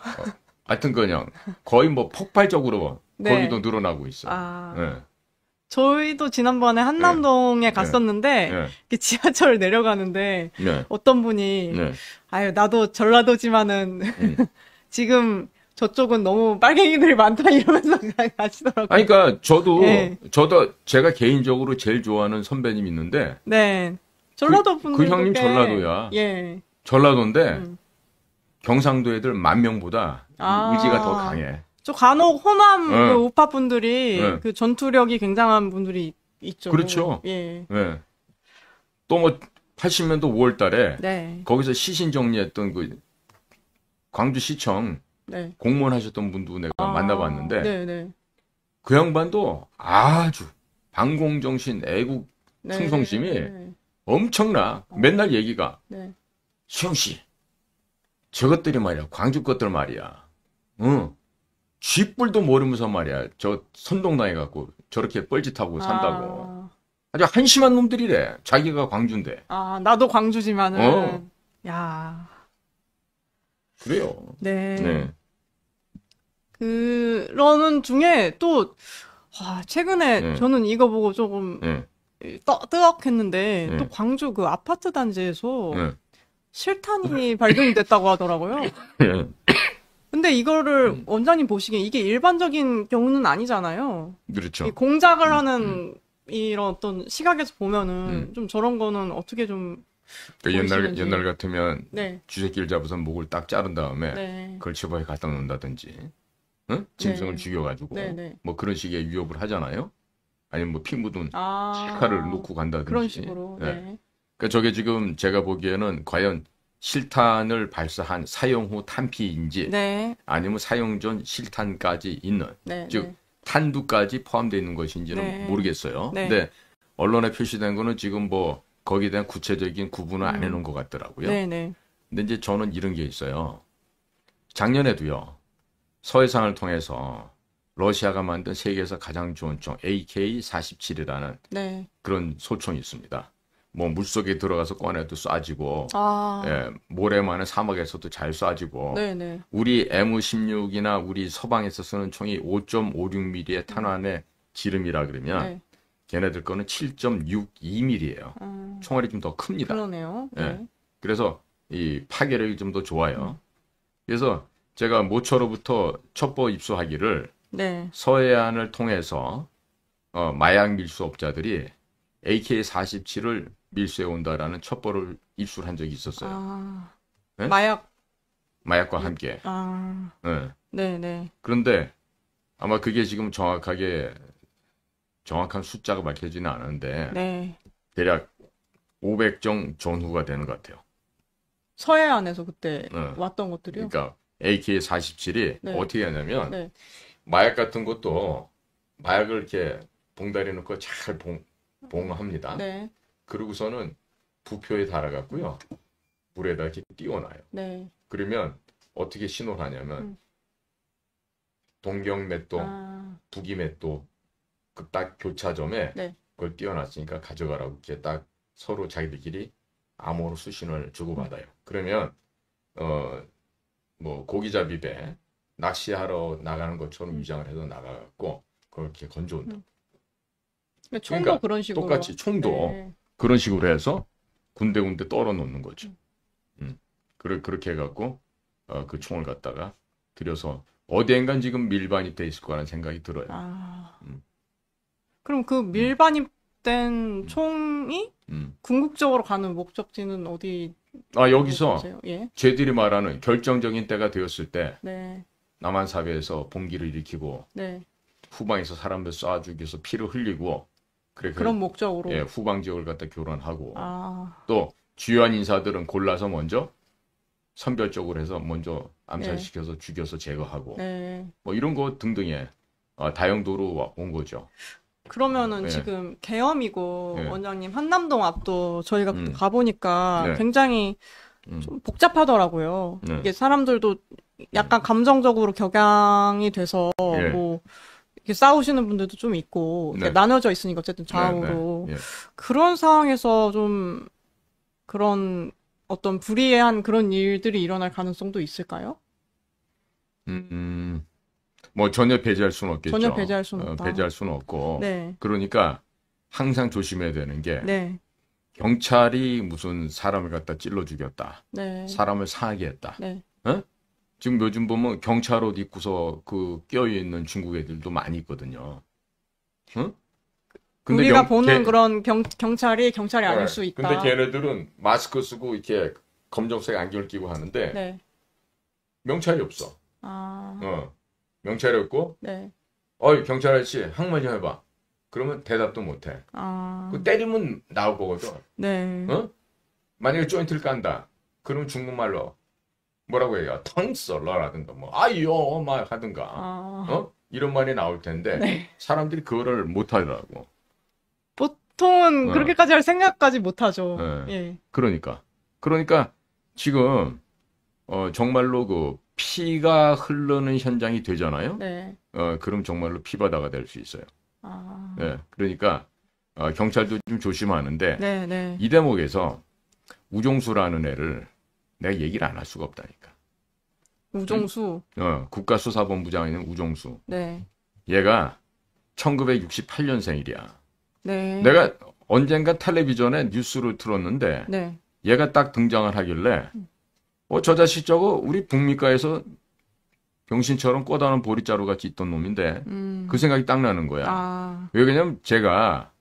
하여튼 그냥 거의 뭐 폭발적으로 네. 거기도 늘어나고 있어. 아. 예. 저희도 지난번에 한남동에 갔었는데, 예. 이렇게 지하철 내려가는데, 네. 어떤 분이, 네. 아유, 나도 전라도지만은, 지금 저쪽은 너무 빨갱이들이 많다 이러면서 가시더라고요. 아니, 그러니까 저도 네. 제가 개인적으로 제일 좋아하는 선배님 있는데 네. 전라도 그 분들 형님 전라도야. 예. 전라도인데 경상도 애들 10,000명보다 아. 의지가 더 강해. 저 간혹 호남 네. 그 우파 분들이 네. 그 전투력이 굉장한 분들이 있죠. 그렇죠. 예. 네. 또 뭐 80년도 5월 달에 네. 거기서 시신 정리했던 그 광주시청 네. 공무원 하셨던 분도 내가 만나봤는데 네네. 그 양반도 아주 반공정신, 애국 네. 충성심이 네. 엄청나. 맨날 얘기가 네. 수영 씨, 저것들이 말이야, 광주 것들 말이야. 응. 쥐뿔도 모르면서 말이야. 저 선동당해 갖고 저렇게 뻘짓하고 산다고. 아주 한심한 놈들이래. 자기가 광주인데. 아, 나도 광주지만은. 어. 야. 그래요. 네. 네. 그러는 중에 또, 와, 최근에 네. 저는 이거 보고 조금 네. 뜨악했는데, 네. 또 광주 그 아파트 단지에서 네. 실탄이 발견이 됐다고 하더라고요. 네. 근데 이거를 원장님 보시기에 이게 일반적인 경우는 아니잖아요. 그렇죠. 이 공작을 하는 이런 어떤 시각에서 보면은 좀 저런 거는 어떻게 좀 그러니까 보이시는지. 옛날 같으면 네. 쥐새끼를 잡아서 목을 딱 자른 다음에 네. 그걸 치바에 갖다 놓는다든지, 응? 짐승을 네. 죽여가지고 네, 네. 뭐 그런 식의 위협을 하잖아요. 아니면 뭐 피 묻은 아. 칼을 놓고 간다든지. 그런 식으로. 예. 네. 그러니까 저게 지금 제가 보기에는 과연 실탄을 발사한 사용 후 탄피인지 네. 아니면 사용 전 실탄까지 있는 네. 즉 네. 탄두까지 포함되어 있는 것인지는 네. 모르겠어요. 네. 근데 언론에 표시된 거는 지금 뭐 거기에 대한 구체적인 구분을 안 해놓은 것 같더라고요. 네, 네. 근데 이제 저는 이런 게 있어요. 작년에도요. 서해상을 통해서 러시아가 만든 세계에서 가장 좋은 총 AK-47이라는 네. 그런 소총이 있습니다. 뭐 물속에 들어가서 꺼내도 쏴지고 아. 예, 모래 많은 사막에서도 잘 쏴지고 네, 네. 우리 M16이나 우리 서방에서 쓰는 총이 5.56mm의 탄환의 지름이라 그러면 네. 걔네들 거는 7.62mm예요. 총알이 좀 더 큽니다. 그러네요. 네. 예. 그래서 이 파괴력이 좀 더 좋아요. 그래서 제가 모처로부터 첩보 입수하기를 네. 서해안을 통해서 마약 밀수업자들이 AK-47을 밀수해 온다라는 첩보를 입수한 적이 있었어요. 아. 네? 마약과 함께. 아. 예. 네, 네. 그런데 아마 그게 지금 정확한 숫자가 밝혀지는 않은데 네. 대략 500정 전후가 되는 것 같아요. 서해안에서 그때 네. 왔던 것들이요? 그러니까 AK-47이 네. 어떻게 하냐면 네. 마약 같은 것도 마약을 이렇게 봉다리 넣고 잘 봉합니다. 네. 그러고서는 부표에 달아갖고요. 물에다 이렇게 띄워놔요. 네. 그러면 어떻게 신호를 하냐면 동경맷도, 아. 북이맷도 그 딱 교차점에 네. 그걸 띄워놨으니까 가져가라고 이렇게 딱 서로 자기들끼리 암호로 수신을 주고받아요. 그러면 뭐 고기잡이 배 낚시하러 나가는 것처럼 위장을 해서 나가갖고 그걸 이렇게 건져온다. 총도 그러니까 그런 식으로. 똑같이 총도 네. 그런 식으로 해서 군데군데 떨어 놓는 거죠. 그렇게 해갖고 그 총을 갖다가 들여서 어디엔간 지금 밀반입 돼 있을 거라는 생각이 들어요. 아. 그럼 그 밀반입된 총이 궁극적으로 가는 목적지는 어디? 여기서 보세요? 예. 쟤들이 말하는 결정적인 때가 되었을 때 네. 남한사배에서 봉기를 일으키고 네. 후방에서 사람들 쏴 죽여서 피를 흘리고 그런 목적으로. 예, 후방 지역을 갖다 교란하고 아. 또 주요한 인사들은 골라서 먼저 선별적으로 해서 먼저 암살시켜서 죽여서 제거하고 네. 뭐 이런 거 등등의 다용도로 온 거죠. 그러면은 네. 지금 계엄이고 네. 원장님 한남동 앞도 저희가 음. 가보니까 네. 굉장히 좀 복잡하더라고요. 네. 이게 사람들도 약간 감정적으로 격양이 돼서 예. 뭐 이렇게 싸우시는 분들도 좀 있고 네. 나눠져 있으니까 어쨌든 좌우로 네. 예. 그런 상황에서 좀 그런 어떤 불이한 그런 일들이 일어날 가능성도 있을까요? 뭐 전혀 배제할 수는 없겠죠. 전혀 배제할 수는 없다. 배제할 수는 없고. 네. 그러니까 항상 조심해야 되는 게 네. 경찰이 무슨 사람을 갖다 찔러 죽였다. 네. 사람을 상하게 했다. 네. 어? 지금 요즘 보면 경찰 옷 입고서 그 껴있는 중국 애들도 많이 있거든요. 응? 근데 우리가 보는 그런 경찰이 아닐 수 있다. 근데 걔네들은 마스크 쓰고 이렇게 검정색 안경을 끼고 하는데 네. 명찰이 없어. 아. 명찰이 없고 네. 어이 경찰 아저씨 한마디 좀 해봐. 그러면 대답도 못해. 아. 그 때리면 나올 거거든. 네. 어? 만약에 조인트를 깐다. 그러면 중국말로 뭐라고 해요? 텅썰러라든가 뭐 아이요 막 하든가. 아. 이런 말이 나올 텐데 네. 사람들이 그거를 못 하더라고. 보통은 그렇게까지 할 생각까지 못 하죠. 네. 예. 그러니까 지금 정말로 그 피가 흐르는 현장이 되잖아요. 네. 그럼 정말로 피바다가 될 수 있어요. 아. 네. 그러니까 경찰도 좀 조심하는데 네, 네. 이 대목에서 우종수라는 애를 내가 얘기를 안 할 수가 없다니까. 우종수. 국가수사본부장에 있는 우종수. 네. 얘가 1968년생이야. 네. 내가 언젠가 텔레비전에 뉴스를 틀었는데 네. 얘가 딱 등장을 하길래 저 자식 저거 우리 북미가에서 병신처럼 꼬다는 보리자루 같이 있던 놈인데 그 생각이 딱 나는 거야. 아. 왜 그러냐면 제가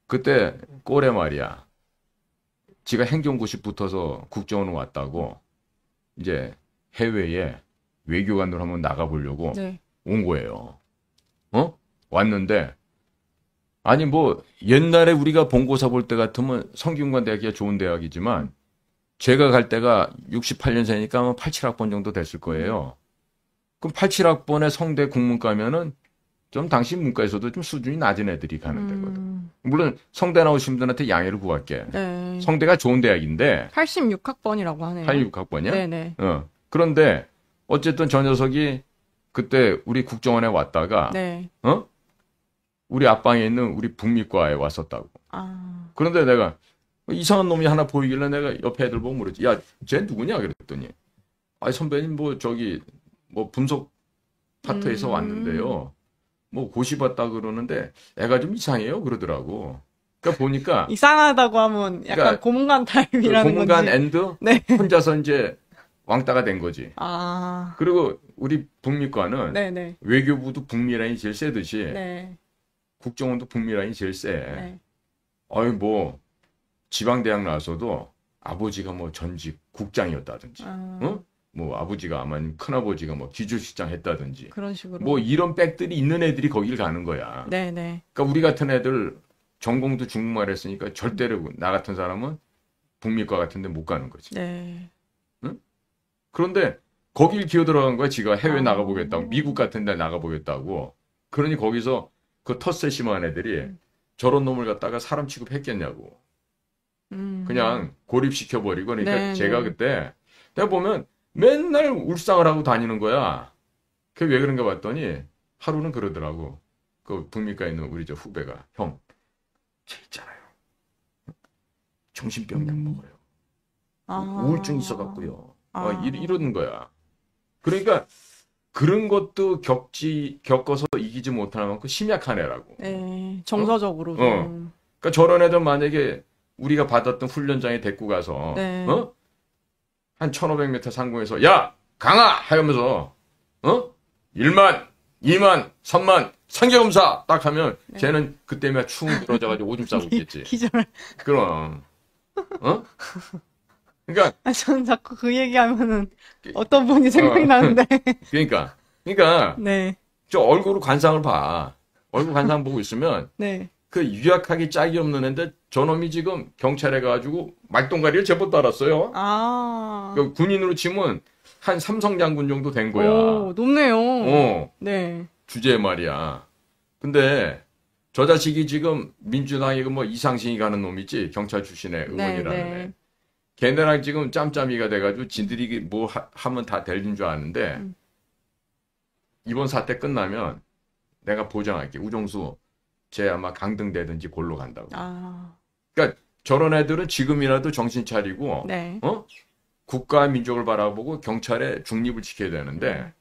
그때 꼴에 말이야. 지가 행정고시 붙어서 국정원을 왔다고 이제 해외에 외교관으로 한번 나가보려고 네. 온 거예요. 왔는데 아니 뭐 옛날에 우리가 본고사 볼 때 같으면 성균관 대학이 좋은 대학이지만 제가 갈 때가 68년생이니까 아마 87학번 정도 됐을 거예요. 그럼 87학번에 성대 국문과면은 좀 당시 문과에서도 좀 수준이 낮은 애들이 가는 데거든. 물론 성대 나오신 분들한테 양해를 구할게. 네. 성대가 좋은 대학인데 86학번이라고 하네요. 86학번이야? 네네. 그런데 어쨌든 저 녀석이 그때 우리 국정원에 왔다가 네. 우리 앞방에 있는 우리 북미과에 왔었다고. 아. 그런데 내가 이상한 놈이 하나 보이길래 내가 옆에 애들 보고 물었지. 야, 쟤 누구냐? 그랬더니 아니 선배님 뭐 저기 뭐 분석 파트에서 왔는데요. 뭐 고시 봤다 그러는데 애가 좀 이상해요 그러더라고. 그러니까 보니까 이상하다고 하면 약간 그러니까 고문관 타입이라는 고문관 건지. 앤드 네. 혼자서 이제 왕따가 된 거지. 아. 그리고 우리 북미과는 네네. 외교부도 북미 라인이 제일 세듯이 네. 국정원도 북미 라인이 제일 세. 네. 아유 뭐 지방대학 나와서도 아버지가 뭐 전직 국장이었다든지, 뭐 아버지가 아마 큰아버지가 뭐 기술실장 했다든지, 그런 식으로. 뭐 이런 백들이 있는 애들이 거길 가는 거야. 네네. 그러니까 우리 같은 애들 전공도 중국말 했으니까 절대로 나 같은 사람은 북미과 같은데 못 가는 거지. 네. 그런데 거길 기어 들어간 거야. 지가 해외 나가보겠다고, 미국 같은 데 나가보겠다고. 그러니 거기서 그 텃세 심한 애들이 저런 놈을 갖다가 사람 취급했겠냐고. 그냥 고립시켜버리고. 그러니까 네, 제가 네. 그때 내가 보면 맨날 울상을 하고 다니는 거야. 그게 왜 그런가 봤더니 하루는 그러더라고. 그 북미과에 있는 우리 저 후배가 형, 쟤 있잖아요. 정신병 약 먹어요. 아. 우울증 있어갖고요. 아. 이러는 거야. 그러니까 그런 것도 겪어서 이기지 못하는 만큼 심약한 애라고. 네. 정서적으로. 그러니까 저런 애들 만약에 우리가 받았던 훈련장에 데리고 가서 네. 한 1500m 상공에서 야 강아 하면서 1만 2만 3만 상계검사 딱 하면 쟤는 그때면 충 늘어져가지고 오줌 싸고 있겠지. 기절. 그럼 그러니까 아, 저는 자꾸 그 얘기하면은 어떤 분이 생각이 나는데. 그러니까 네. 저 얼굴 관상을 봐. 얼굴 관상 보고 있으면 네. 그 유약하기 짝이 없는 애인데 저놈이 지금 경찰에 가가지고 말똥가리를 제법 달았어요. 아. 그 군인으로 치면 한 삼성 장군 정도 된 거야. 오, 높네요. 네. 주제에 말이야. 근데 저 자식이 지금 민주당이 뭐 이상신이 가는 놈이지 경찰 출신의 의원이라는 네. 애. 걔네랑 지금 짬짬이가 돼가지고 지들이 뭐 하면 다 될 줄 아는데 이번 사태 끝나면 내가 보장할게. 우정수 쟤 아마 강등되든지 골로 간다고. 아, 그러니까 저런 애들은 지금이라도 정신 차리고 네. 국가 민족을 바라보고 경찰의 중립을 지켜야 되는데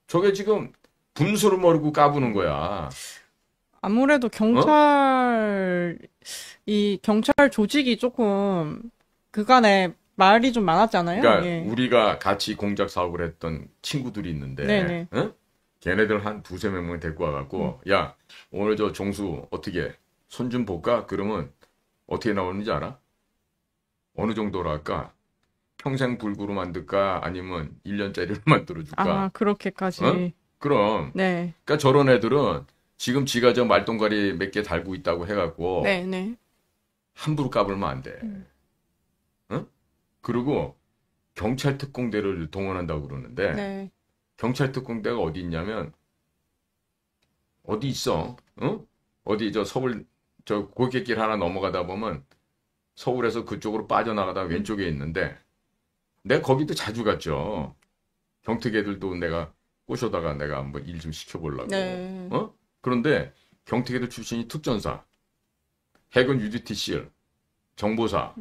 저게 지금 분수를 모르고 까부는 거야. 아무래도 이 경찰 조직이 조금 그간에 말이 좀 많았잖아요. 그러니까 예. 우리가 같이 공작 사업을 했던 친구들이 있는데, 네네. 응? 걔네들 한 두세 명만 데리고 와갖고, 야, 오늘 저 종수 어떻게 손 좀 볼까? 그러면 어떻게 나오는지 알아? 어느 정도로 할까? 평생 불구로 만들까? 아니면 1년짜리로 만들어줄까? 아, 그렇게까지. 어? 그럼. 네. 그러니까 저런 애들은 지금 지가 저 말똥가리 몇 개 달고 있다고 해갖고 네네. 함부로 까불면 안 돼. 응? 그리고 경찰 특공대를 동원한다고 그러는데 네. 경찰 특공대가 어디 있냐면 어디 있어? 응? 어디 저 서울 저 고객길 하나 넘어가다 보면 서울에서 그쪽으로 빠져나가다 왼쪽에 있는데 내가 거기도 자주 갔죠. 경특애들도 내가 꼬셔다가 내가 한번 일 좀 시켜보려고. 네. 그런데 경특애들 출신이 특전사, 해군 UDTCL, 정보사,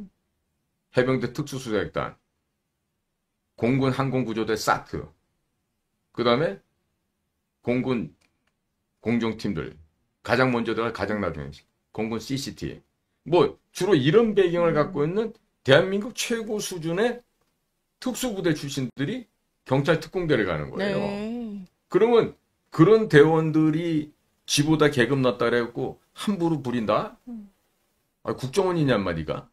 해병대 특수수색단, 공군 항공구조대 사트, 그 다음에 공군 공정팀들, 가장 먼저 들어가 가장 나중에 공군 CCT. 뭐 주로 이런 배경을 갖고 있는 대한민국 최고 수준의 특수부대 출신들이 경찰 특공대를 가는 거예요. 네. 그러면 그런 대원들이 지보다 계급 낮다 그래갖고 함부로 부린다? 아, 국정원이냐 한마디가?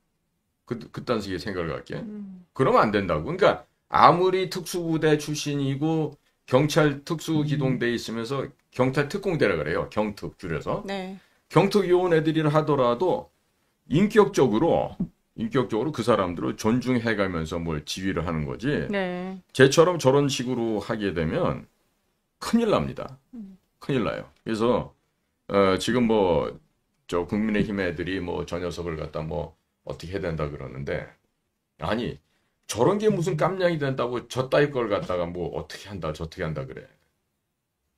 그딴 식의 생각을 갖게. 그러면 안 된다고. 그러니까 아무리 특수부대 출신이고 경찰 특수기동대에 있으면서 경찰 특공대라 그래요. 경특 줄여서. 네. 경특 요원 애들이라 하더라도 인격적으로 그 사람들을 존중해가면서 뭘 지휘를 하는 거지. 네. 쟤처럼 저런 식으로 하게 되면 큰일 납니다. 큰일 나요. 그래서 지금 뭐 저 국민의힘 애들이 뭐 저 녀석을 갖다 뭐 어떻게 해야 된다 그러는데 아니 저런 게 무슨 깜냥이 된다고 저 따위 걸 갖다가 뭐 어떻게 한다 저떻게 한다 그래.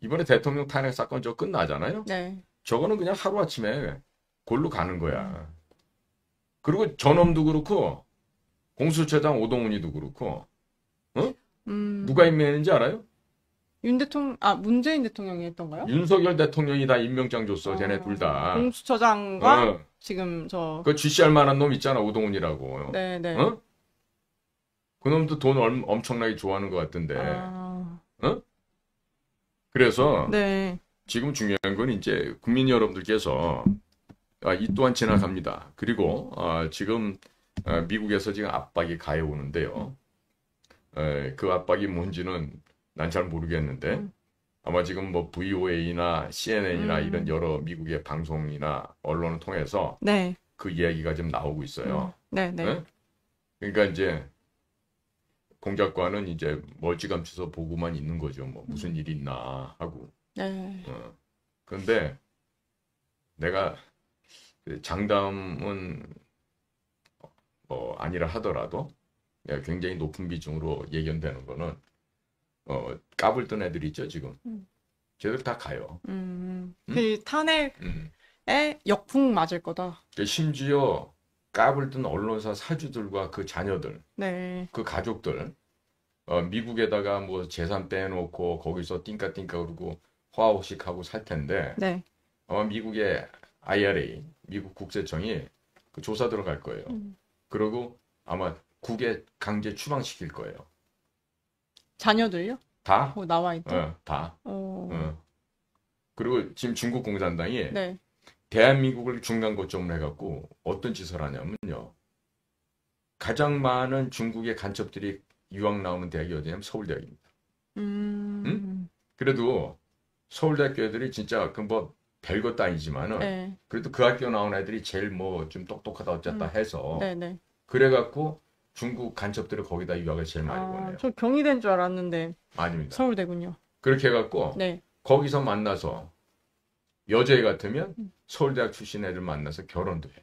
이번에 대통령 탄핵 사건 저 끝나잖아요. 네. 저거는 그냥 하루아침에 골로 가는 거야. 그리고 저놈도 그렇고 공수처장 오동훈이도 그렇고 누가 임명했는지 알아요? 문재인 대통령이 했던가요? 윤석열 대통령이 다 임명장 줬어. 쟤네 둘 다. 공수처장과 지금 그 GCR 만한 놈 있잖아. 오동훈이라고. 네네. 그 놈도 돈 엄청나게 좋아하는 것 같던데. 아, 그래서 네. 지금 중요한 건 이제 국민 여러분들께서 이 또한 지나갑니다. 그리고 지금 미국에서 지금 압박이 가해 오는데요. 그 압박이 뭔지는 난 잘 모르겠는데 아마 지금 뭐 VOA나 CNN이나 이런 여러 미국의 방송이나 언론을 통해서 네. 그 이야기가 좀 나오고 있어요. 네네. 그러니까 이제 공작관은 이제 멀찌감쳐서 보고만 있는 거죠. 뭐 무슨 일이 있나 하고. 네. 그런데 내가 장담은 아니라 하더라도 내가 굉장히 높은 비중으로 예견되는 거는 까불던 애들 있죠 지금. 쟤들 다 가요. 그 탄핵에 역풍 맞을 거다. 심지어 까불던 언론사 사주들과 그 자녀들, 네. 그 가족들, 미국에다가 뭐 재산 빼놓고 거기서 띵까띵까 그러고 화호식하고 살 텐데 네. 아마 미국의 IRA, 미국 국세청이 그 조사 들어갈 거예요. 그리고 아마 국에 강제 추방시킬 거예요. 자녀들요? 다? 나와 있다. 다. 그리고 지금 중국 공산당이 네. 대한민국을 중간 고점으로 해갖고 어떤 짓을 하냐면요. 가장 많은 중국의 간첩들이 유학 나오는 대학이 어디냐면 서울대학입니다. 응? 그래도 서울대학교 애들이 진짜 그 뭐 별것도 아니지만은 네. 그래도 그 학교 나온 애들이 제일 뭐 좀 똑똑하다 어쨌다 해서 네네. 그래갖고 중국 간첩들을 거기다 유학을 제일 많이 보내요. 저 경희대인 줄 알았는데 아닙니다. 서울대군요. 그렇게 해갖고 네. 거기서 만나서 여자애 같으면 서울대학 출신 애들 만나서 결혼도 해.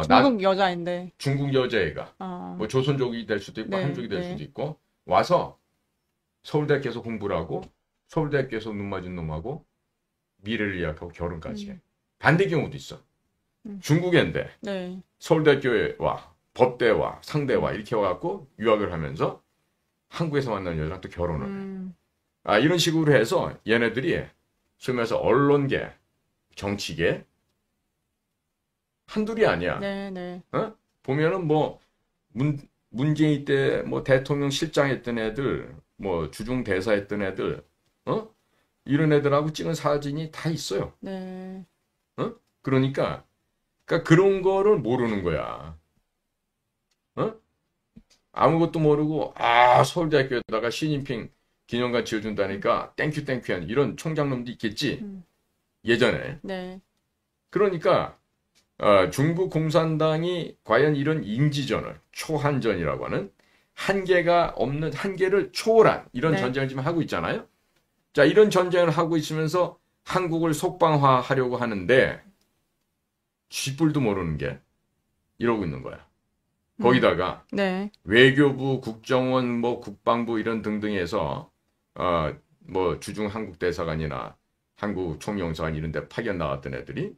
중국 여자인데. 중국 여자애가 뭐 조선족이 될 수도 있고 네, 한족이 될 네. 수도 있고 와서 서울대학교에서 공부를 하고 서울대학교에서 눈 맞은 놈하고 미래를 예약하고 결혼까지 해. 반대 경우도 있어. 중국인데 네. 서울대학교에 와 법대와 상대와 이렇게 와갖고 유학을 하면서 한국에서 만난 여자랑 또 결혼을 해. 이런 식으로 해서 얘네들이 소위 말해서 언론계, 정치계 한둘이 아니야. 네, 네. 보면은 뭐 문재인 때 뭐 대통령 실장했던 애들, 뭐 주중 대사했던 애들, 이런 애들하고 찍은 사진이 다 있어요. 네. 그러니까 그런 거를 모르는 거야. 아무것도 모르고 서울대학교에다가 시진핑 기념관 지어준다니까 땡큐 한 이런 총장놈도 있겠지. 예전에. 네. 그러니까 중국 공산당이 과연 이런 인지전을 초한전이라고 하는 한계가 없는 한계를 초월한 이런 네. 전쟁을 지금 하고 있잖아요. 자, 이런 전쟁을 하고 있으면서 한국을 속방화하려고 하는데 쥐뿔도 모르는 게 이러고 있는 거야. 거기다가 네. 외교부, 국정원, 뭐 국방부 이런 등등에서 뭐 주중 한국 대사관이나 한국 총영사관 이런 데 파견 나왔던 애들이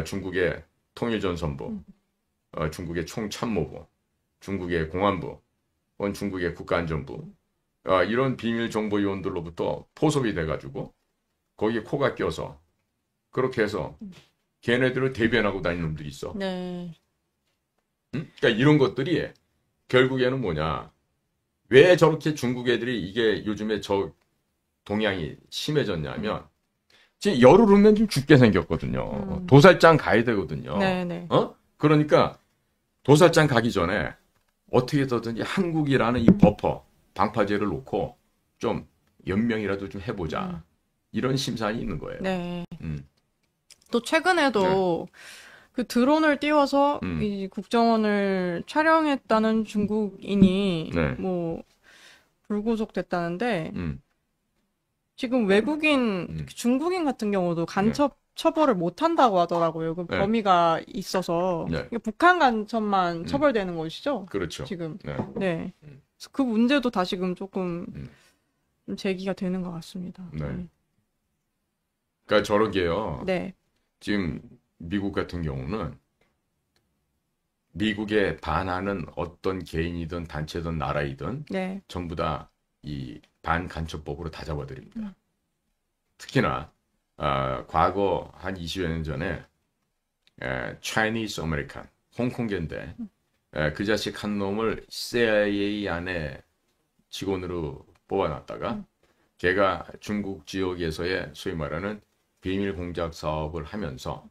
중국의 통일전선부, 중국의 총참모부, 중국의 공안부, 혹은 중국의 국가안전부 이런 비밀 정보요원들로부터 포섭이 돼가지고 거기에 코가 껴서 그렇게 해서 걔네들을 대변하고 다니는 놈들이 있어. 네. 그러니까 이런 것들이 결국에는 뭐냐? 왜 저렇게 중국 애들이 이게 요즘에 저 동향이 심해졌냐면 지금 열을 오면 좀 죽게 생겼거든요. 도살장 가야 되거든요. 네네. 그러니까 도살장 가기 전에 어떻게 해서든지 한국이라는 이 버퍼 방파제를 놓고 좀 연명이라도 좀 해보자. 이런 심산이 있는 거예요. 네. 또 최근에도 그 드론을 띄워서 이 국정원을 촬영했다는 중국인이 네. 뭐 불구속됐다는데 지금 외국인 중국인 같은 경우도 간첩 처벌을 못 한다고 하더라고요. 그 네. 범위가 있어서 네. 이게 북한 간첩만 처벌되는 것이죠. 그렇죠. 지금. 네. 네. 그래서 그 문제도 다시금 조금 좀 제기가 되는 것 같습니다. 네. 그러니까 저런 게요. 네. 지금 미국 같은 경우는 미국에 반하는 어떤 개인이든 단체든 나라이든 네. 전부 다 이 반간첩법으로 다 잡아들입니다. 특히나 과거 한 20여 년 전에 Chinese American 홍콩계인데 그 자식 한 놈을 CIA 안에 직원으로 뽑아놨다가 걔가 중국 지역에서의 소위 말하는 비밀 공작 사업을 하면서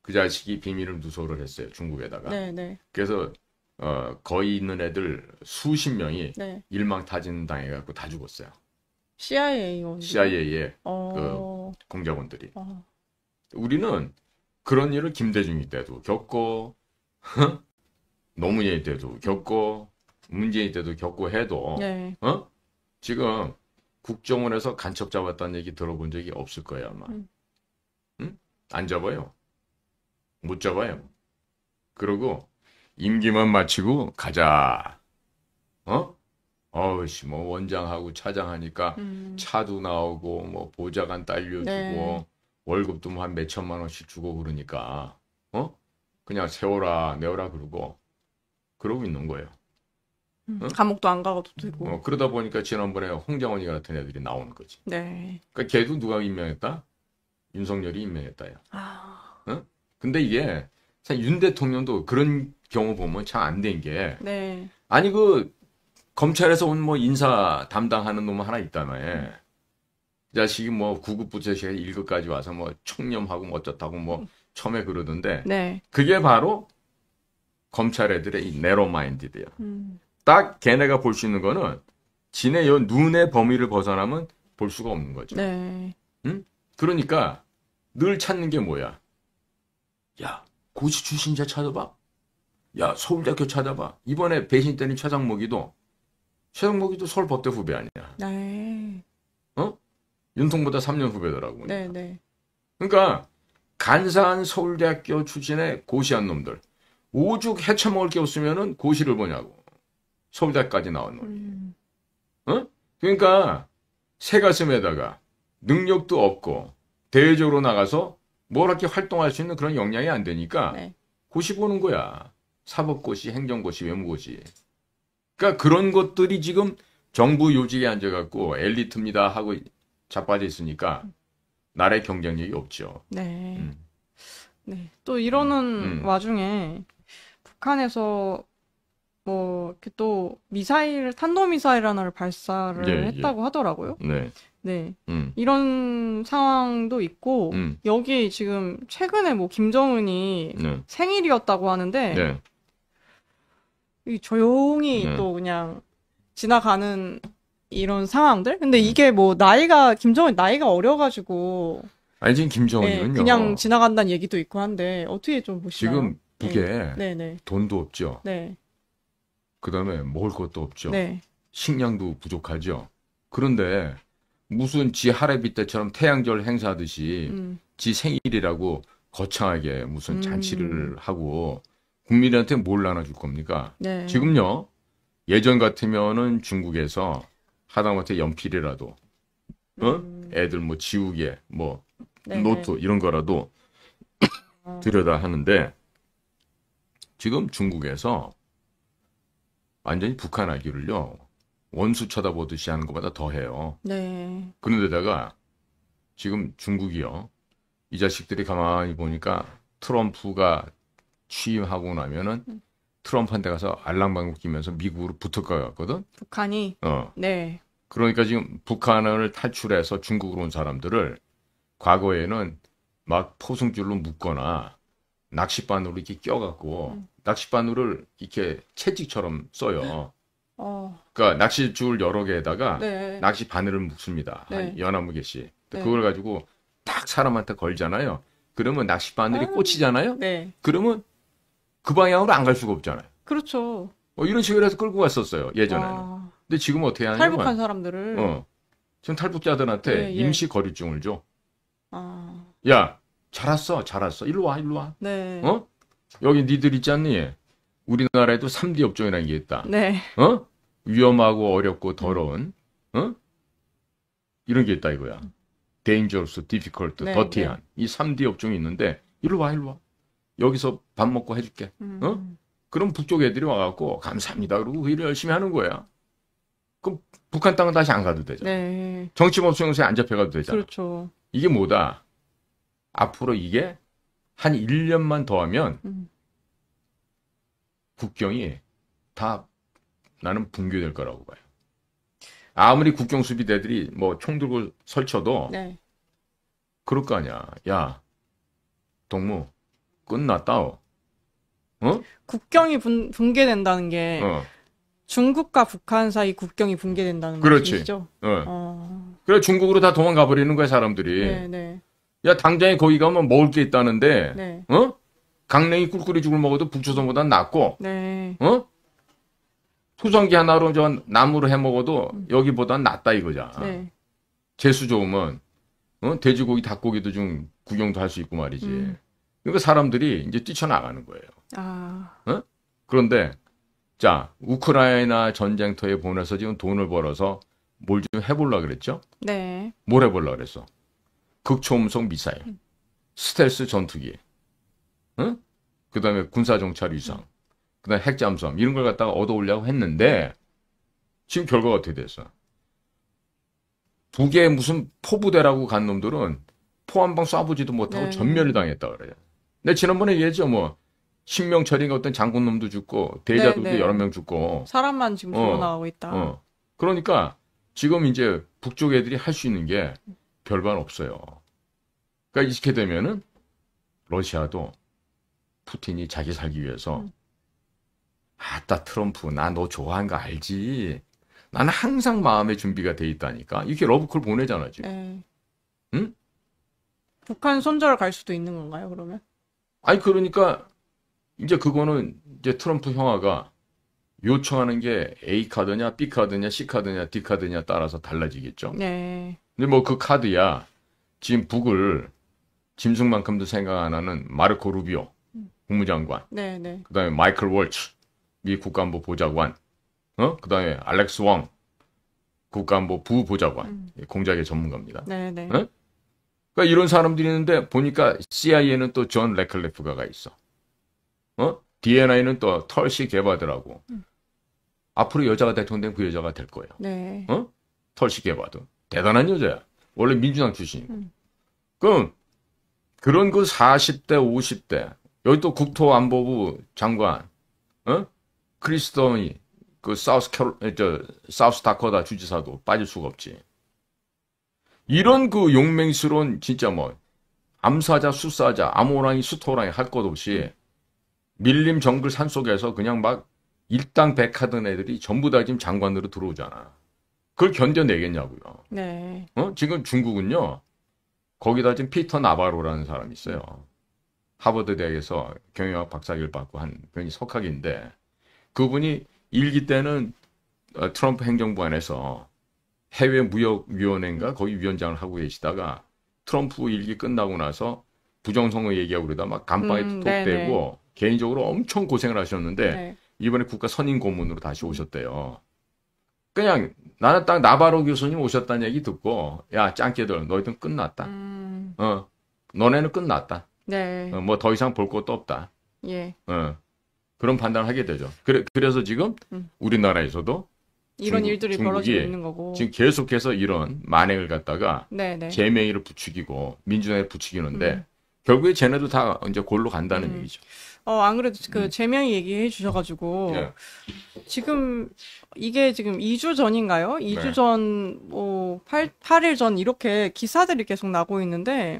그 자식이 비밀을 누설을 했어요. 중국에다가. 네, 네. 그래서 거기 있는 애들 수십 명이 네. 일망타진 당해갖고 다 죽었어요. CIA요. CIA의 그 공작원들이. 어. 우리는 그런 일을 김대중이 때도 겪고 노무현이 때도 겪고 문재인 때도 겪고 해도 네. 지금 국정원에서 간첩 잡았다는 얘기 들어본 적이 없을 거예요 아마. 응? 안 잡아요. 못 잡아요. 그러고 임기만 마치고 가자. 어우씨 뭐 원장하고 차장하니까 차도 나오고 뭐 보좌관 딸려주고 네. 월급도 뭐 한 몇천만 원씩 주고 그러니까 그냥 세워라 내어라 그러고 있는 거예요. 감옥도 안 가도 되고. 그러다 보니까 지난번에 홍장원이 같은 애들이 나오는 거지. 네. 그러니까 걔도 누가 임명했다? 윤석열이 임명했다요. 아. 근데 이게 사실 윤 대통령도 그런 경우 보면 참 안 된 게 네. 아니 그 검찰에서 온 뭐 인사 담당하는 놈 하나 있다며. 이 자식이 뭐 9급부터 시작해서 1급까지 와서 뭐 청렴하고 뭐 어쩌다고 뭐 처음에 그러던데 네. 그게 바로 검찰 애들의 이 네로 마인드대요. 딱 걔네가 볼 수 있는 거는 지네 요 눈의 범위를 벗어나면 볼 수가 없는 거죠. 네. 그러니까 늘 찾는 게 뭐야? 야, 고시 출신자 찾아봐. 야, 서울대학교 찾아봐. 이번에 배신 때린 최상목이도 서울 법대 후배 아니야. 네. 윤통보다 3년 후배더라고. 네, 네. 그러니까 간사한 서울대학교 출신의 고시한 놈들. 오죽 헤쳐먹을 게 없으면은 고시를 보냐고. 서울대까지 나온 놈이. 어? 그러니까 새가슴에다가 능력도 없고 대외적으로 나가서 뭘 이렇게 활동할 수 있는 그런 역량이 안 되니까 네. 고시 보는 거야. 사법고시, 행정고시, 외무고시. 그러니까 그런 것들이 지금 정부 요직에 앉아갖고 엘리트입니다 하고 자빠져 있으니까 나라의 경쟁력이 없죠. 네. 네. 또 이러는 와중에 북한에서 뭐 이렇게 또 미사일, 탄도미사일 하나를 발사를 예, 했다고 하더라고요. 네. 네. 이런 상황도 있고 여기 지금 최근에 뭐 김정은이 네. 생일이었다고 하는데 네. 이 조용히 네. 또 그냥 지나가는 이런 상황들? 근데 이게 뭐 나이가 김정은 나이가 어려가지고 아니 지금 네, 김정은이는요. 그냥 지나간다는 얘기도 있고 한데 어떻게 좀 보시나요? 지금 북에 네, 네, 돈도 없죠. 네, 그다음에 먹을 것도 없죠. 네, 식량도 부족하죠. 그런데 무슨 지 할애비 때처럼 태양절 행사하듯이 지 생일이라고 거창하게 무슨 잔치를 하고 국민한테 뭘 나눠줄 겁니까? 네. 지금요. 예전 같으면은 중국에서 하다못해 연필이라도 애들 뭐 지우개 뭐 네, 노트 이런 거라도 들여다 하는데 지금 중국에서 완전히 북한 아기를요 원수 쳐다보듯이 하는 것보다 더 해요. 네, 그런데다가 지금 중국이요 이 자식들이 가만히 보니까 트럼프가 취임하고 나면은 트럼프한테 가서 알랑방구 끼면서 미국으로 붙을 것 같거든. 북한이 네, 그러니까 지금 북한을 탈출해서 중국으로 온 사람들을 과거에는 막 포승줄로 묶거나 낚싯바늘로 이렇게 껴갖고 낚싯바늘을 이렇게 채찍처럼 써요. 그러니까 낚싯줄 여러 개에다가 네, 낚시 바늘을 묶습니다. 네. 한 연나무 개씩. 네. 그걸 가지고 딱 사람한테 걸잖아요. 그러면 낚시 바늘이 꽂히잖아요. 네, 그러면 그 방향으로 안 갈 수가 없잖아요. 그렇죠. 이런 식으로 해서 끌고 갔었어요. 예전에는. 와, 근데 지금 어떻게 하냐면 탈북한 사람들을 지금 탈북자들한테 예, 예. 임시 거류증을 줘. 아, 야, 잘 왔어. 일로 와. 네, 여기 니들 있지 않니? 우리나라에도 3D 업종이라는 게 있다. 네, 위험하고 어렵고 더러운, 이런 게 있다 이거야. dangerous, difficult, 네, dirty한. 이 3D 업종이 있는데, 일로 와. 여기서 밥 먹고 해줄게. 그럼 북쪽 애들이 와갖고, 감사합니다. 그러고 그 일을 열심히 하는 거야. 그럼 북한 땅은 다시 안 가도 되잖아. 네, 정치범수용소에 안 잡혀가도 되잖아. 그렇죠. 이게 뭐다? 앞으로 이게 한 1년만 더 하면 국경이 다 나는 붕괴될 거라고 봐요. 아무리 국경 수비대들이 뭐 총 들고 설쳐도 네, 그럴 거 아니야. 야, 동무 끝났다. 국경이 붕괴된다는 게 중국과 북한 사이 국경이 붕괴된다는 그렇지. 말씀이시죠? 그래 중국으로 다 도망가 버리는 거야 사람들이. 네, 네, 야 당장에 거기 가면 먹을 게 있다는데, 네, 강냉이 꿀꿀이 죽을 먹어도 북조선보단 낫고, 네, 투성기 하나로 저 나무로 해 먹어도 여기보단 낫다 이거잖아. 네, 재수 좋으면 돼지고기, 닭고기도 좀 구경도 할 수 있고 말이지. 그러니까 사람들이 이제 뛰쳐나가는 거예요. 아, 그런데 자 우크라이나 전쟁터에 보내서 지금 돈을 벌어서 뭘 좀 해보려고 그랬죠? 네, 뭘 해보려고 그랬어? 극초음속 미사일, 스텔스 전투기, 그다음에 군사정찰 위성, 그다음에 핵잠수함 이런 걸 갖다가 얻어오려고 했는데 지금 결과가 어떻게 됐어? 북에 무슨 포부대라고 간 놈들은 포 한 방 쏴보지도 못하고 네. 전멸을 당했다 그래요. 내가 지난번에 얘기했죠, 뭐 신명철이가 어떤 장군놈도 죽고 대자들도 네, 네. 여러 명 죽고. 사람만 지금 죽어나가고 있다. 그러니까 지금 이제 북쪽 애들이 할 수 있는 게 별반 없어요. 그러니까 이렇게 되면은 러시아도 푸틴이 자기 살기 위해서 아따 트럼프 나 너 좋아하는 거 알지? 나는 항상 마음의 준비가 돼 있다니까. 이렇게 러브콜 보내잖아 지금. 네. 응? 북한 손절 갈 수도 있는 건가요, 그러면? 아니 그러니까 이제 그거는 이제 트럼프 형아가 요청하는 게 A 카드냐, B 카드냐, C 카드냐, D 카드냐 따라서 달라지겠죠. 네. 근데 뭐 그 카드야 지금 북을 짐승만큼도 생각 안 하는 마르코 루비오 국무장관, 네네. 그다음에 마이클 월츠 미 국가안보 보좌관, 그다음에 알렉스 왕 국가안보 부보좌관, 공작의 전문가입니다. 네네. 그러니까 이런 사람들이 있는데 보니까 CIA는 또 존 레클레프가가 있어. DNI는 또 털시 게바드라고. 앞으로 여자가 대통령 되면 그 여자가 될 거예요. 네. 털시 게바드. 대단한 여자야. 원래 민주당 출신이고. 그럼 그런 그 40대, 50대 여기 또 국토안보부 장관, 크리스토니 그 사우스 다코타 주지사도 빠질 수가 없지. 이런 그 용맹스러운 진짜 뭐 암사자, 수사자, 암호랑이, 수토랑이 할 것 없이 밀림 정글 산속에서 그냥 막 일당백하던 애들이 전부 다 지금 장관으로 들어오잖아. 그걸 견뎌내겠냐고요. 네. 지금 중국은요. 거기다 지금 피터 나바로라는 사람이 있어요. 하버드 대학에서 경영학 박사학위를 받고 한 분이 석학인데 그분이 일기 때는 트럼프 행정부 안에서 해외 무역위원회인가 거기 위원장을 하고 계시다가 트럼프 일기 끝나고 나서 부정선거 얘기하고 그러다 막 간방에 톡 대고 개인적으로 엄청 고생을 하셨는데 네. 이번에 국가 선임 고문으로 다시 오셨대요. 그냥 나는 딱 나바로 교수님 오셨다는 얘기 듣고 야 짱깨들 너희들 끝났다. 너네는 끝났다. 네. 뭐 더 이상 볼 것도 없다. 예. 그런 판단을 하게 되죠. 그래서 지금 우리나라에서도 이런 일들이 벌어지고 중국이 있는 거고. 지금 계속해서 이런 만행을 갖다가 네네. 제명의를 부추기고 민주당에 부추기는데 결국에 쟤네도 다 이제 골로 간다는 얘기죠. 안 그래도 그 제명이 얘기해 주셔가지고 예. 지금 이게 지금 2주 전인가요? 2주 네. 전, 8일 전 이렇게 기사들이 계속 나고 있는데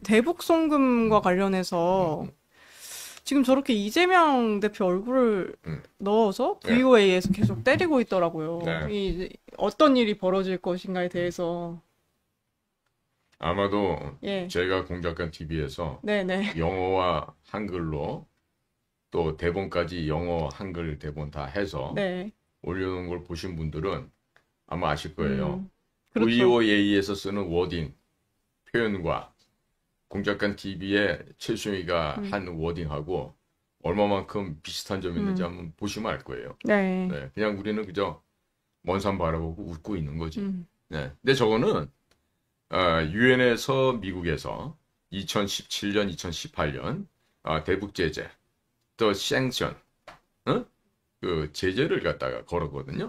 대북 송금과 관련해서 지금 저렇게 이재명 대표 얼굴을 넣어서 VOA에서 계속 때리고 있더라고요. 네. 어떤 일이 벌어질 것인가에 대해서. 아마도 예. 제가 공작관 TV에서 네네. 영어와 한글로 또 대본까지 영어 한글 대본 다 해서 네. 올려놓은 걸 보신 분들은 아마 아실 거예요. 그렇죠. VOA에서 쓰는 워딩 표현과 공작관 TV의 최수영이가 한 워딩하고 얼마만큼 비슷한 점이 있는지 한번 보시면 알 거예요. 네. 네, 그냥 우리는 그저 먼 산 바라보고 웃고 있는 거지. 네. 근데 저거는 유엔에서 미국에서 2017년, 2018년 대북 제재, 또 생션, 그 제재를 갖다가 걸었거든요.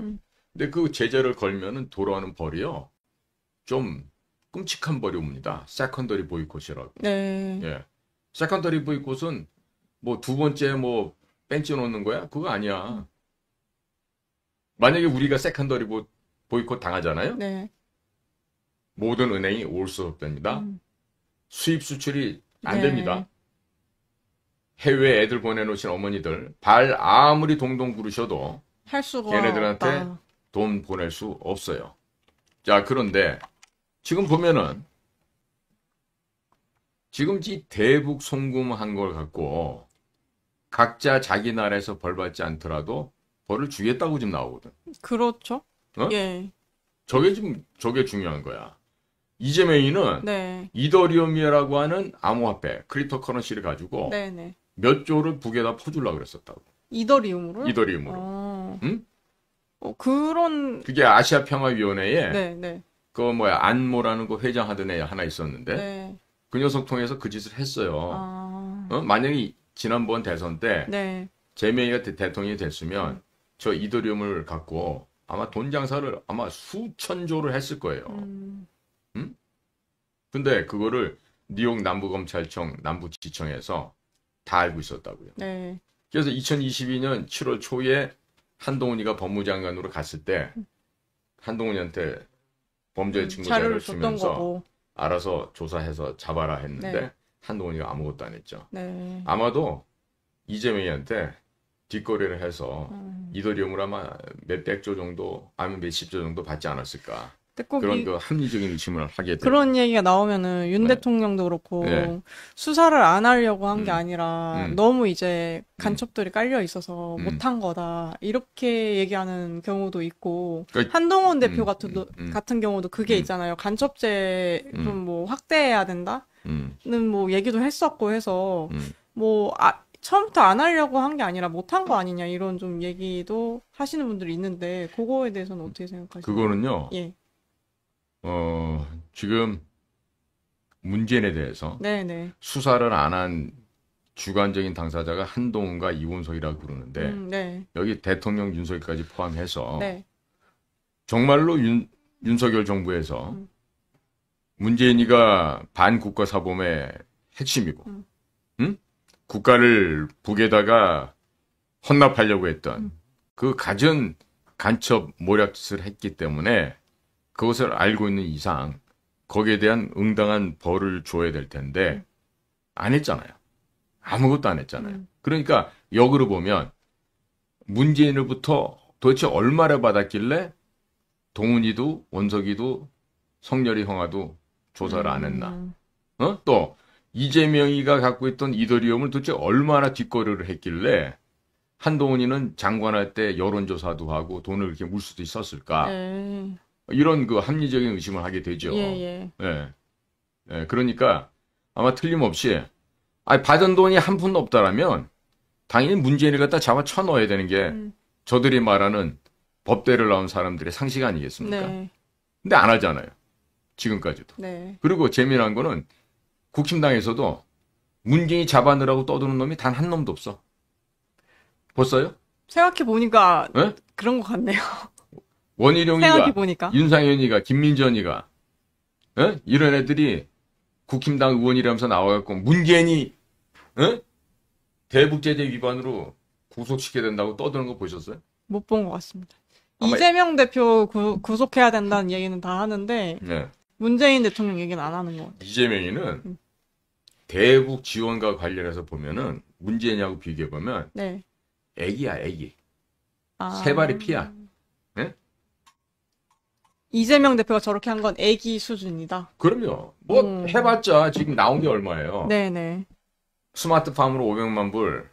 근데 그 제재를 걸면은 돌아오는 벌이요, 좀 끔찍한 벌이 옵니다. 세컨더리 보이콧이라고. 네. 예, 세컨더리 보이콧은 뭐 두 번째 뭐 벤치 놓는 거야? 그거 아니야. 만약에 우리가 세컨더리 보이콧 당하잖아요. 네. 모든 은행이 올 수 없답니다. 수입 수출이 안 네. 됩니다. 해외 애들 보내놓으신 어머니들 발 아무리 동동 구르셔도 할 수가 걔네들한테 없다. 돈 보낼 수 없어요. 자, 그런데 지금 보면은 지금 이 대북 송금한 걸 갖고 각자 자기 나라에서 벌 받지 않더라도 벌을 주겠다고 지금 나오거든. 그렇죠. 어? 예. 저게 중요한 거야. 이재명이는 네. 이더리움이라고 하는 암호화폐, 크립토커런시를 가지고 네네. 몇 조를 북에다 퍼주려고 그랬었다고. 이더리움으로? 이더리움으로. 응? 그런. 그게 아시아평화위원회에 네네. 그 안모라는 그 회장하던 애 하나 있었는데 네. 그 녀석 통해서 그 짓을 했어요. 만약에 지난번 대선 때 네. 제명이가 대통령이 됐으면 저 이더리움을 갖고 아마 돈 장사를 아마 수천조를 했을 거예요. 응? 근데 그거를 뉴욕 남부검찰청 남부지청에서 다 알고 있었다고요. 네. 그래서 2022년 7월 초에 한동훈이가 법무장관으로 갔을 때 한동훈이한테 범죄 증거 자료를 주면서 거고. 알아서 조사해서 잡아라 했는데 네. 한동훈이가 아무것도 안 했죠. 네. 아마도 이재명이한테 뒷거래를 해서 이더리움을 아마 몇백조 정도 아니면 몇십조 정도 받지 않았을까. 그런 그 합리적인 의심을 하게 돼요. 그런 얘기가 나오면은 윤 네. 대통령도 그렇고 네. 수사를 안 하려고 한 게 아니라 너무 이제 간첩들이 깔려 있어서 음. 못한 거다 이렇게 얘기하는 경우도 있고 그러니까- 한동훈 대표 같은 경우도 그게 있잖아요. 간첩죄 좀 뭐 확대해야 된다는 뭐 얘기도 했었고 해서 뭐 처음부터 안 하려고 한 게 아니라 못 한 거 아니냐 이런 좀 얘기도 하시는 분들이 있는데 그거에 대해서는 어떻게 생각하시나요? 그거는요. 예. 지금 문재인에 대해서 네네. 수사를 안 한 주관적인 당사자가 한동훈과 이원석이라고 부르는데 네. 여기 대통령 윤석열까지 포함해서 네. 정말로 윤석열 정부에서 문재인이가 반국가 사범의 핵심이고 응? 국가를 북에다가 헌납하려고 했던 그 갖은 간첩 모략짓을 했기 때문에 그것을 알고 있는 이상 거기에 대한 응당한 벌을 줘야 될 텐데 안 했잖아요. 아무것도 안 했잖아요. 그러니까 역으로 보면 문재인으로부터 도대체 얼마를 받았길래 동훈이도 원석이도 성렬이 형아도 조사를 안 했나? 또 이재명이가 갖고 있던 이더리움을 도대체 얼마나 뒷거래를 했길래 한동훈이는 장관할 때 여론조사도 하고 돈을 이렇게 물 수도 있었을까? 이런 그 합리적인 의심을 하게 되죠. 예. 예, 그러니까 아마 틀림없이 받은 돈이 한 푼도 없다라면 당연히 문재인을 갖다 잡아 쳐넣어야 되는 게 저들이 말하는 법대를 나온 사람들의 상식 아니겠습니까? 네. 근데 안 하잖아요. 지금까지도. 네. 그리고 재미난 거는 국힘당에서도 문재인이 잡아내라고 떠드는 놈이 단 한 놈도 없어. 봤어요? 생각해보니까 네? 그런 것 같네요. 원희룡이가, 생각해보니까. 윤상현이가, 김민전이가 이런 애들이 국힘당 의원이라면서 나와갖고 문재인이 대북제재 위반으로 구속시켜야 된다고 떠드는 거 보셨어요? 못 본 것 같습니다. 이재명 대표 구속해야 된다는 얘기는 다 하는데 네. 문재인 대통령 얘기는 안 하는 것 같아요. 이재명이는 대북 지원과 관련해서 보면은 문재인하고 비교해보면 네. 애기야 애기. 세 발이 피야. 네? 이재명 대표가 저렇게 한 건 애기 수준이다. 그럼요. 뭐 해봤자 지금 나온 게 얼마예요. 네네. 스마트팜으로 500만 불,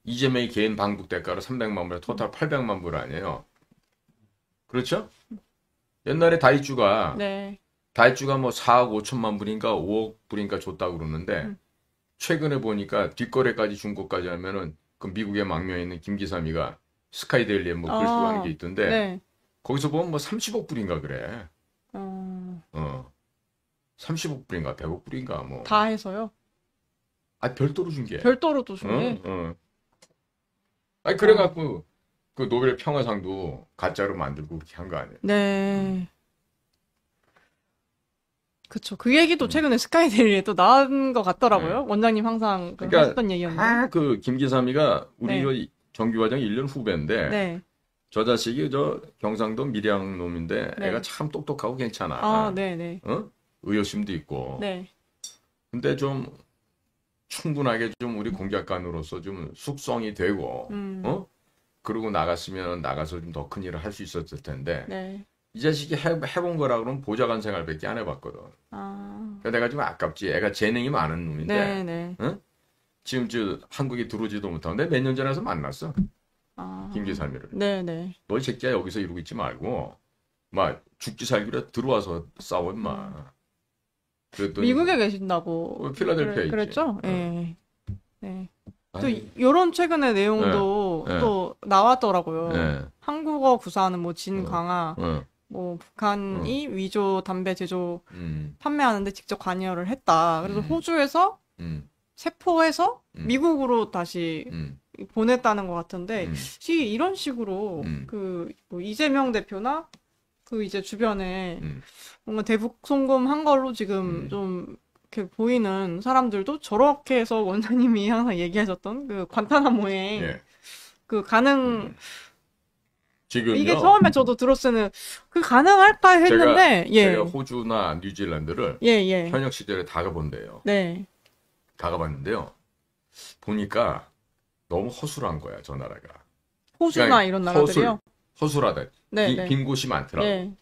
이재명이 개인 방북 대가로 300만 불, 토탈 800만 불 아니에요. 그렇죠? 옛날에 다이쭈가 네. 뭐 4억 5천만 불인가 5억 불인가 줬다고 그러는데 최근에 보니까 뒷거래까지 준 것까지 하면은 그 미국의 망명에 있는 김기삼이가 스카이데일리에 뭐 글 쓰고 하는 게 있던데 네. 거기서 보면 뭐 30억 불인가 그래. 30억 불인가 100억 불인가 뭐. 다 해서요? 별도로 준 게. 별도로도 준 게? 그래갖고 그 노벨 평화상도 가짜로 만들고 그렇게 한 거 아니에요? 네. 그쵸. 그 얘기도 최근에 스카이데일리에 또 나온 것 같더라고요. 원장님 항상 그러니까 하셨던 얘기였는데. 그 김기삼이가 우리 정규과정 1년 후배인데 네. 저 자식이 저 경상도 밀양 놈인데 네. 애가 참 똑똑하고 괜찮아. 네네. 의욕심도 있고. 네. 근데 좀 충분하게 좀 우리 공작관으로서 좀 숙성이 되고, 그러고 나갔으면 나가서 좀 더 큰 일을 할 수 있었을 텐데, 네. 이 자식이 해본 거라 그러면 보좌관 생활밖에 안 해봤거든. 그러니까 내가 좀 아깝지. 애가 재능이 많은 놈인데, 네네. 지금 한국에 들어오지도 못하고, 내가 몇 년 전에 서 만났어. 김기삼이를. 네네. 너 이 새끼야 여기서 이러고 있지 말고, 막 죽기 살기로 들어와서 싸워 임마. 그랬더니 미국에 계신다고. 필라델피아에 있지. 그랬죠? 네. 네. 또 이런 최근의 내용도 또 나왔더라고요. 한국어 구사하는 뭐 진강아, 뭐 북한이 위조 담배 제조 판매하는데 직접 관여를 했다. 그래서 호주에서 체포해서 미국으로 다시 보냈다는 것 같은데 이런 식으로 뭐 이재명 대표나 그 이제 주변에 뭔가 대북 송금한 걸로 지금 좀 이렇게 보이는 사람들도 저렇게 해서 원장님이 항상 얘기하셨던 그 관타나모에 그 가능 지금요? 이게 처음에 저도 들었을 때는 그 가능할까 했는데 제가 호주나 뉴질랜드를 현역 시절에 다 가본대요. 네. 다 가봤는데요. 보니까 너무 허술한 거야 저 나라가. 호주나 그러니까 이런 나라들이요? 허술하다. 빈 곳이 많더라고.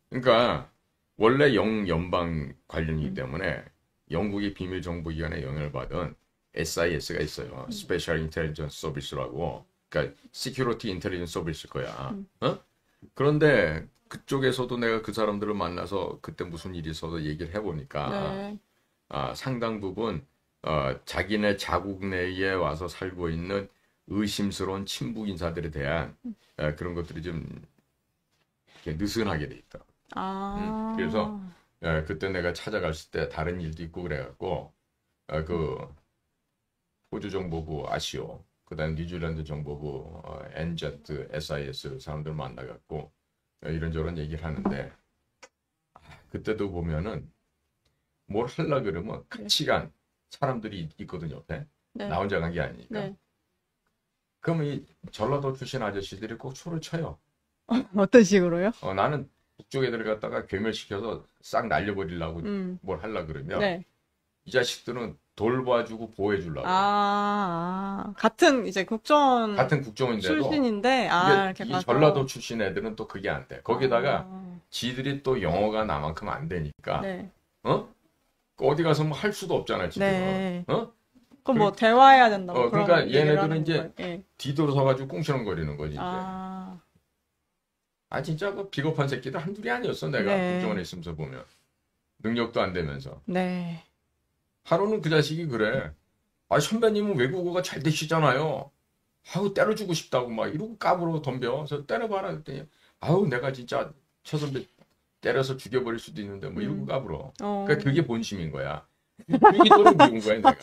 그러니까 원래 연방 관련이기 때문에 영국의 비밀정보기관에 영향을 받은 SIS가 있어요. Special Intelligence Service라고. 그러니까 Security Intelligence Service일 거야. 그런데 그쪽에서도 내가 그 사람들을 만나서 그때 무슨 일이 있어서 얘기를 해보니까 상당 부분 자기네 자국 내에 와서 살고 있는 의심스러운 친북 인사들에 대한 그런 것들이 좀 이렇게 느슨하게 돼 있다. 그래서 그때 내가 찾아갔을 때 다른 일도 있고 그래갖고 그 호주 정보부 아시오, 그다음 뉴질랜드 정보부 NZ, SIS 사람들 만나갖고 이런저런 얘기를 하는데 그때도 보면은 뭘 하려 그러면 같이 간 사람들이 있거든요. 옆에. 네. 나 혼자 간 게 아니니까. 네. 그러면 이 전라도 출신 아저씨들이 꼭 초를 쳐요. 어떤 식으로요? 나는 북쪽 애들 갖다가 괴멸시켜서 싹 날려버리려고 뭘 하려 그러면 네. 이 자식들은 돌봐주고 보호해주려고. 같은 이제 같은 국정인데도 출신인데 이렇게 이 가서. 전라도 출신 애들은 또 그게 안 돼. 거기다가 지들이 또 영어가 나만큼 안 되니까 네. 어디 가서 뭐 할 수도 없잖아 지금. 네. 그럼 뭐 대화해야 된다고. 그러니까 얘네들은 이제 네. 뒤돌아서가지고 꿍시렁거리는 거지 이제. 진짜 그 비겁한 새끼들 한둘이 아니었어 내가 국정원에 있으면서 보면. 능력도 안 되면서. 네. 하루는 그 자식이 그래. 선배님은 외국어가 잘 되시잖아요. 때려주고 싶다고 막 이러고 까불어 덤벼. 그래서 때려봐라 그랬더니 내가 진짜 최 선배 때려서 죽여버릴 수도 있는데 뭐 이러고 까불어. 그러니까 그게 본심인 거야. 이도를 미운 거야 내가.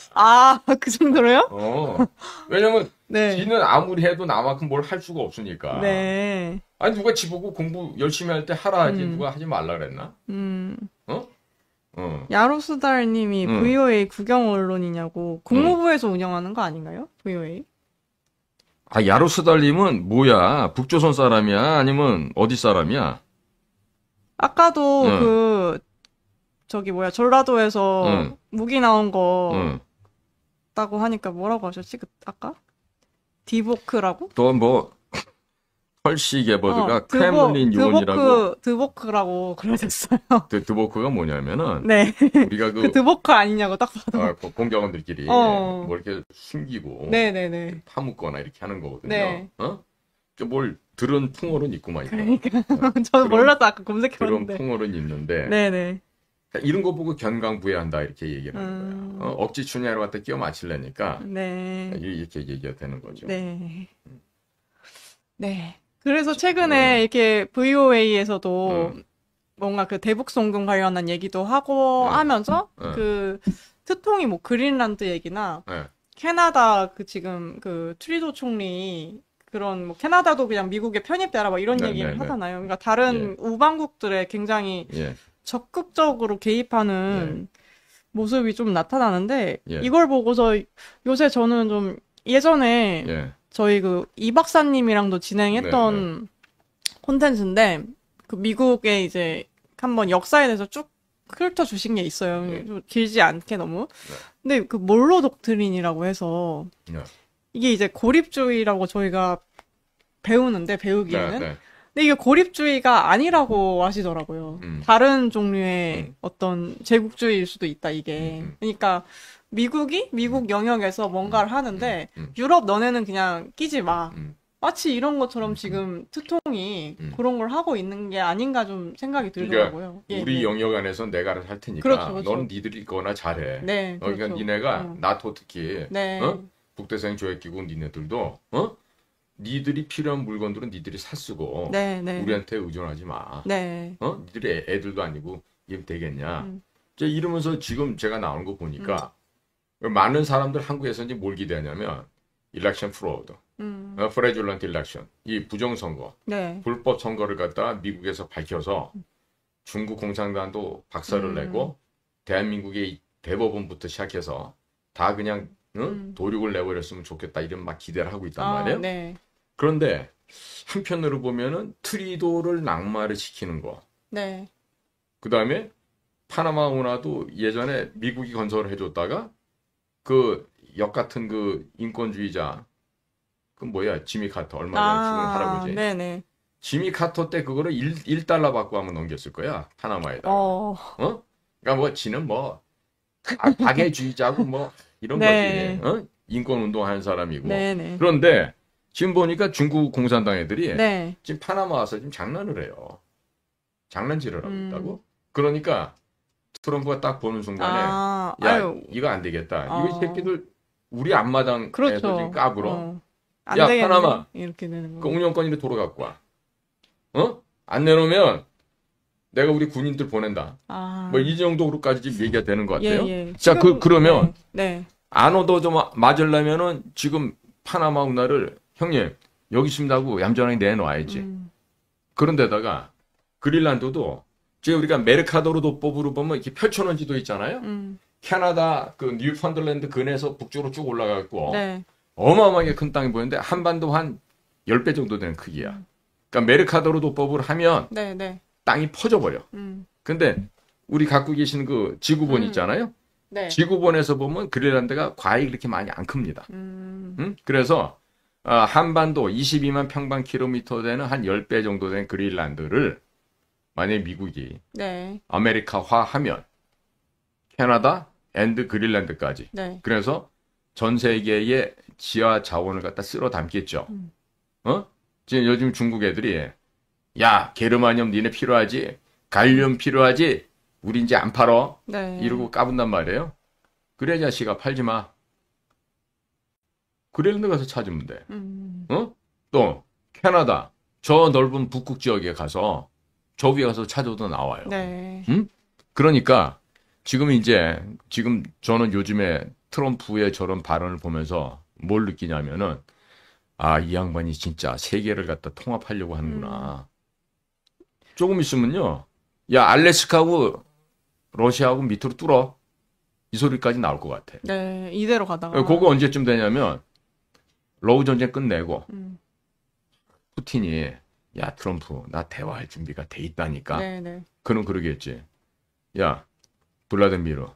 그 정도로요? 왜냐면 네. 지는 아무리 해도 나만큼 뭘 할 수가 없으니까. 네. 누가 지보고 공부 열심히 할 때 하라 하지 누가 하지 말라 그랬나? 야로수달님이 VOA 국영 언론이냐고. 국무부에서 운영하는 거 아닌가요? VOA? 야로스달님은 뭐야? 북조선 사람이야? 아니면 어디 사람이야? 아까도 전라도에서 무기 나온 거 있다고 하니까 뭐라고 하셨지? 아까? 디보크라고? 또 뭐 펄시 게버드가 크렘린 요원이라고. 드보크라고 그러셨어요. 드보크가 뭐냐면은 네. 우리가 그 드보크 아니냐고 딱 봐도. 공작원들끼리 뭐 이렇게 숨기고 네네네. 파묻거나 이렇게 하는 거거든요. 네. 뭘 들은 풍어는 있구만. 그러니까 저는 몰라서 아까 검색해봤는데. 그런 풍어는 있는데. 네네. 이런 거 보고 견강부회한다 이렇게 얘기를 하는 거야. 억지 춘야로 갖다 끼워 맞추려니까. 네. 이렇게 얘기가 되는 거죠. 네. 네. 그래서 최근에 이렇게 VOA에서도 뭔가 그 대북송금 관련한 얘기도 하고 하면서 그 트통이 뭐 그린란드 얘기나 캐나다 지금 트리도 총리 그런 뭐 캐나다도 그냥 미국에 편입되라 뭐 이런 얘기를 하잖아요. 그러니까 다른 우방국들에 굉장히 적극적으로 개입하는 모습이 좀 나타나는데 이걸 보고서 요새 저는 좀 예전에 저희 이 박사님이랑도 진행했던 콘텐츠인데 그 미국에 이제 한번 역사에 대해서 쭉 훑어주신 게 있어요. 좀 길지 않게 너무. 근데 그 몰로 독트린이라고 해서 이게 이제 고립주의라고 저희가 배우기에는 근데 이게 고립주의가 아니라고 하시더라고요. 다른 종류의 어떤 제국주의일 수도 있다 이게. 그러니까 미국 영역에서 뭔가를 하는데 유럽 너네는 그냥 끼지 마. 마치 이런 것처럼 지금 트통이 그런 걸 하고 있는 게 아닌가 좀 생각이 들더라고요. 그러니까 우리 영역 안에서 내가 할 테니까 그렇죠. 너는 니들이 거나 잘해. 네, 그러니까 그렇죠. 니네가 나토 특히 네. 북대서양 조약기구 니네들도 니들이 필요한 물건들은 니들이 샀쓰고 네. 우리한테 의존하지 마. 네. 니들이 애들도 아니고 이게 되겠냐. 이러면서 지금 제가 나오는 거 보니까 많은 사람들 한국에서 이제 뭘 기대하냐면 일렉션 프로드, 프레줄런트 일렉션, 이 부정선거, 불법 선거를 갖다 미국에서 밝혀서 중국 공산당도 박살을 내고 대한민국의 대법원부터 시작해서 다 그냥 도륙을 내버렸으면 좋겠다 이런 막 기대를 하고 있단 말이에요. 네. 그런데 한편으로 보면은 트리도를 낙마를 시키는 거. 네. 그 다음에 파나마 운하도 예전에 미국이 건설을 해줬다가 그 역 같은 그 인권주의자 그 뭐야 지미 카터 얼마 전에 죽은 할아버지. 네네. 지미 카터 때 그거를 1달러 받고 한번 넘겼을 거야 파나마에다. 그러니까 뭐 지는 뭐 박애주의자고 뭐 이런 거지. 인권 운동하는 사람이고. 네네. 그런데 지금 보니까 중국 공산당 애들이 네. 지금 파나마 와서 지금 장난을 해요. 장난질을 하고 있다고. 그러니까 트럼프가 딱 보는 순간에 야, 아유. 이거 안 되겠다. 이거 새끼들 우리 앞마당에서 그렇죠. 지금 까불어. 안 야, 되겠네. 파나마. 이렇게 되는 그 거. 운영권이를 돌아갖고 와. 안 내놓으면 내가 우리 군인들 보낸다. 뭐 이 정도로까지 지금 얘기가 되는 것 같아요. 예. 자, 그러면 네. 안 얻어 좀 맞으려면은 지금 파나마 운하를 형님 여기 있습니다 하고 얌전하게 내놔야지. 그런데다가 그린란드도 지금 우리가 메르카도르 도법으로 보면 이렇게 펼쳐놓은 지도 있잖아요. 캐나다 그 뉴펀들랜드 근해에서 북쪽으로 쭉 올라가고 네. 어마어마하게 큰 땅이 보이는데 한반도 한 10배 정도 되는 크기야. 그러니까 메르카도르 도법을 하면 네. 땅이 퍼져버려. 근데 우리 갖고 계신 그 지구본 있잖아요. 네. 지구본에서 보면 그린란드가 과히 그렇게 많이 안 큽니다. 그래서 한반도 22만 평방킬로미터 되는 한 10배 정도 된 그린란드를 만약에 미국이 네. 아메리카화하면 캐나다 앤드 그린란드까지. 네. 그래서 전 세계의 지하 자원을 갖다 쓸어 담겠죠. 지금 요즘 중국 애들이 야 게르마늄 니네 필요하지? 갈륨 필요하지? 우리 이제 안 팔어. 네. 이러고 까분단 말이에요. 그래 자식아 팔지 마. 그린란드 가서 찾으면 돼. 또 캐나다 저 넓은 북극 지역에 가서 저 위에 가서 찾아도 나와요. 네. 그러니까 지금 저는 요즘에 트럼프의 저런 발언을 보면서 뭘 느끼냐면은 이 양반이 진짜 세계를 갖다 통합하려고 하는구나. 조금 있으면요. 야 알래스카하고 러시아하고 밑으로 뚫어. 이 소리까지 나올 것 같아. 네. 이대로 가다가. 그거 언제쯤 되냐면 러우 전쟁 끝내고 푸틴이 야 트럼프 나 대화할 준비가 돼 있다니까. 네. 그럼 그러겠지. 야 블라디미르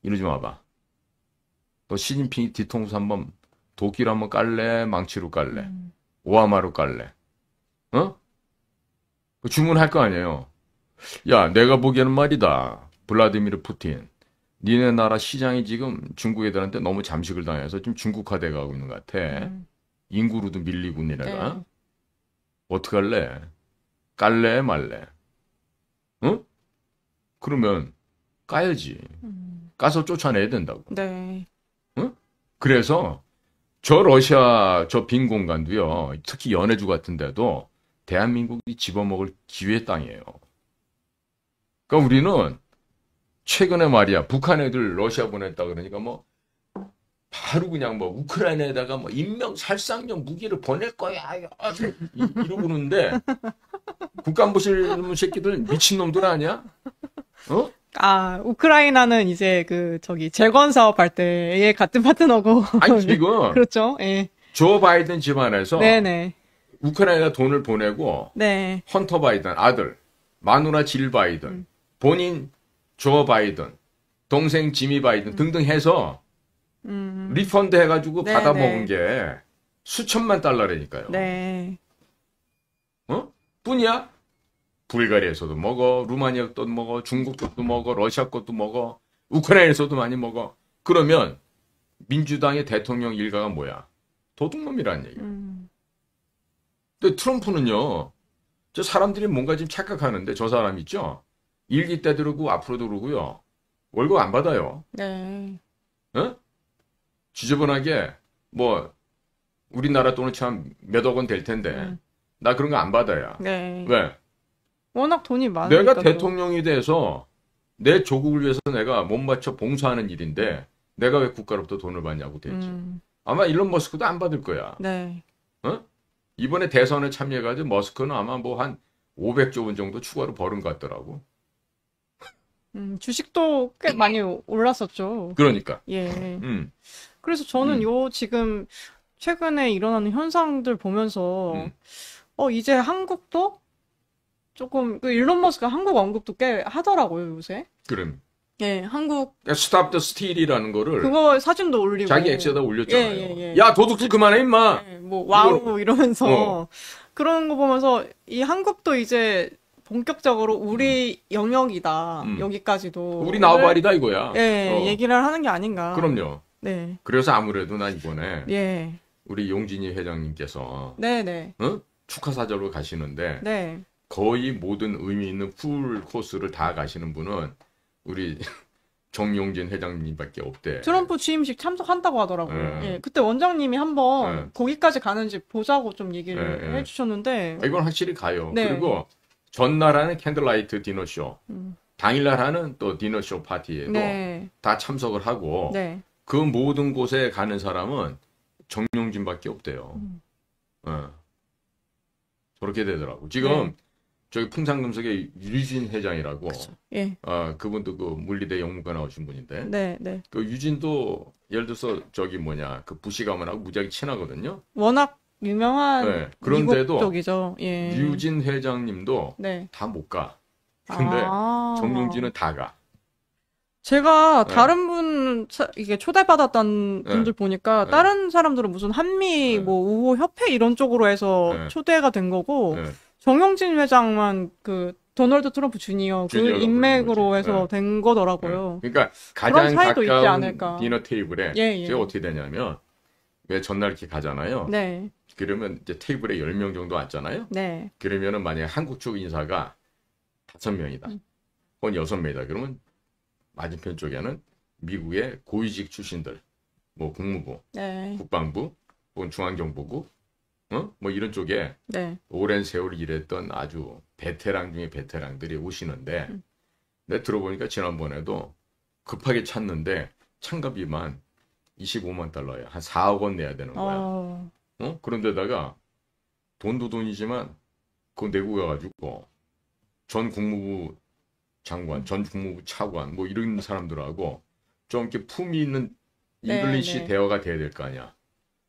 이러지 마봐. 너 시진핑이 뒤통수 한번 도끼로 한번 깔래? 망치로 깔래? 오하마로 깔래? 주문할 거 아니에요. 야 내가 보기에는 말이다. 블라디미르 푸틴. 니네 나라 시장이 지금 중국 애들한테 너무 잠식을 당해서 지금 중국화돼 가고 있는 것 같아. 인구로도 밀리고 니네가. 네. 어떡할래? 깔래 말래? 그러면 까야지. 까서 쫓아내야 된다고. 네. 그래서 저 러시아 저 빈 공간도요. 특히 연해주 같은 데도 대한민국이 집어먹을 기회 땅이에요. 그러니까 우리는 최근에 말이야 북한 애들 러시아 보냈다 그러니까 뭐 바로 그냥 뭐 우크라이나에다가 뭐 인명살상용 무기를 보낼 거야 이러고 그러는데 국간 보실 새끼들 미친놈들 아니야? 우크라이나는 이제 재건 사업 할 때의 같은 파트너고. 아니 지금 그렇죠. 예. 조 바이든 집안에서 네네. 우크라이나 돈을 보내고 네. 헌터 바이든 아들 마누라 질 바이든 본인 조 바이든 동생 지미 바이든 등등 해서 리펀드 해가지고 네, 받아먹은 게 수천만 달러라니까요. 네. 뿐이야? 불가리아에서도 먹어, 루마니아 것도 먹어, 중국 것도 먹어, 러시아 것도 먹어, 우크라이나에서도 많이 먹어. 그러면 민주당의 대통령 일가가 뭐야? 도둑놈이라는 얘기야. 근데 트럼프는요, 저 사람들이 뭔가 지금 착각하는데 저 사람 있죠? 일기 때 그러고 앞으로도 그러고요. 월급 안 받아요. 네. 지저분하게 뭐 우리나라 돈은 참 몇억 원 될 텐데 나 그런 거 안 받아요. 네. 왜? 워낙 돈이 많으니까. 내가 대통령이 돼서 내 조국을 위해서 내가 못 맞춰 봉사하는 일인데 내가 왜 국가로부터 돈을 받냐고 됐지. 아마 일론 머스크도 안 받을 거야. 네. 이번에 대선에 참여해가지고 머스크는 아마 뭐 한 500조 원 정도 추가로 벌은 것 같더라고. 주식도 꽤 많이 올랐었죠. 그러니까. 예. 그래서 저는 지금 최근에 일어나는 현상들 보면서 이제 한국도 조금 일론 머스크가 한국 언급도 꽤 하더라고요, 요새. 그럼. 예, 한국 스탑 더 스틸이라는 거를 그거 사진도 올리고 자기 엑스에다 올렸잖아요. 예. 야 도둑질 그만해 임마. 예, 뭐 와우 이러면서 그런 거 보면서 이 한국도 이제 본격적으로 우리 영역이다. 여기까지도 우리 나우바리다 이거야. 예, 얘기를 하는 게 아닌가. 그럼요. 네. 그래서 아무래도 난 이번에 예. 우리 용진이 회장님께서 네네. 축하 사절로 가시는데 네. 거의 모든 의미 있는 풀 코스를 다 가시는 분은 우리 정용진 회장님밖에 없대. 트럼프 취임식 참석한다고 하더라고요. 네. 예, 그때 원장님이 한번 네. 거기까지 가는지 보자고 좀 얘기를 네. 해주셨는데. 이건 확실히 가요. 네. 그리고 전날 하는 캔들라이트 디너쇼, 당일날 하는 또 디너쇼 파티에도 네. 다 참석을 하고 네. 그 모든 곳에 가는 사람은 정용진밖에 없대요. 저렇게 되더라고. 지금 네. 저기 풍산금속의 유진 회장이라고, 예. 그분도 그 물리대 영문과 나오신 분인데, 네, 네. 그 유진도 예를 들어서 저기 뭐냐 그 부시 가문하고 무지하게 친하거든요. 워낙 유명한 네. 그런데도 미국 쪽이죠. 예. 유진 회장님도 네. 다 못 가. 근데 정용진은 다 가. 제가 네. 다른 분 이게 초대받았던 네. 분들 보니까 네. 다른 사람들은 무슨 한미 네. 뭐 우호 협회 이런 쪽으로 해서 네. 초대가 된 거고 네. 정용진 회장만 그 도널드 트럼프 주니어 그 주니어로 인맥으로 부르는 거지. 해서 된 거더라고요. 그러니까 그런 가장 사이도 있지 가까운 않을까. 디너 테이블에 예, 예. 제가 어떻게 되냐면 왜 전날 이렇게 가잖아요. 네. 그러면 이제 테이블에 10명 정도 앉잖아요. 네. 그러면은 만약에 한국 쪽 인사가 5명이다. 혹은 6명이다. 그러면 맞은편 쪽에는 미국의 고위직 출신들, 뭐 국무부, 네. 국방부, 혹은 중앙정보국, 뭐 이런 쪽에 네. 오랜 세월 일했던 아주 베테랑 중에 베테랑들이 오시는데, 내가 들어보니까 지난번에도 급하게 찾는데 참가비만 25만 달러야. 한 4억 원 내야 되는 거야. 그런데다가 돈도 돈이지만 그거 내고 가가지고 전 국무부 장관, 전 국무부 차관 뭐 이런 사람들하고 좀 이렇게 품위 있는 잉글리시 네. 대화가 돼야 될 거 아니야.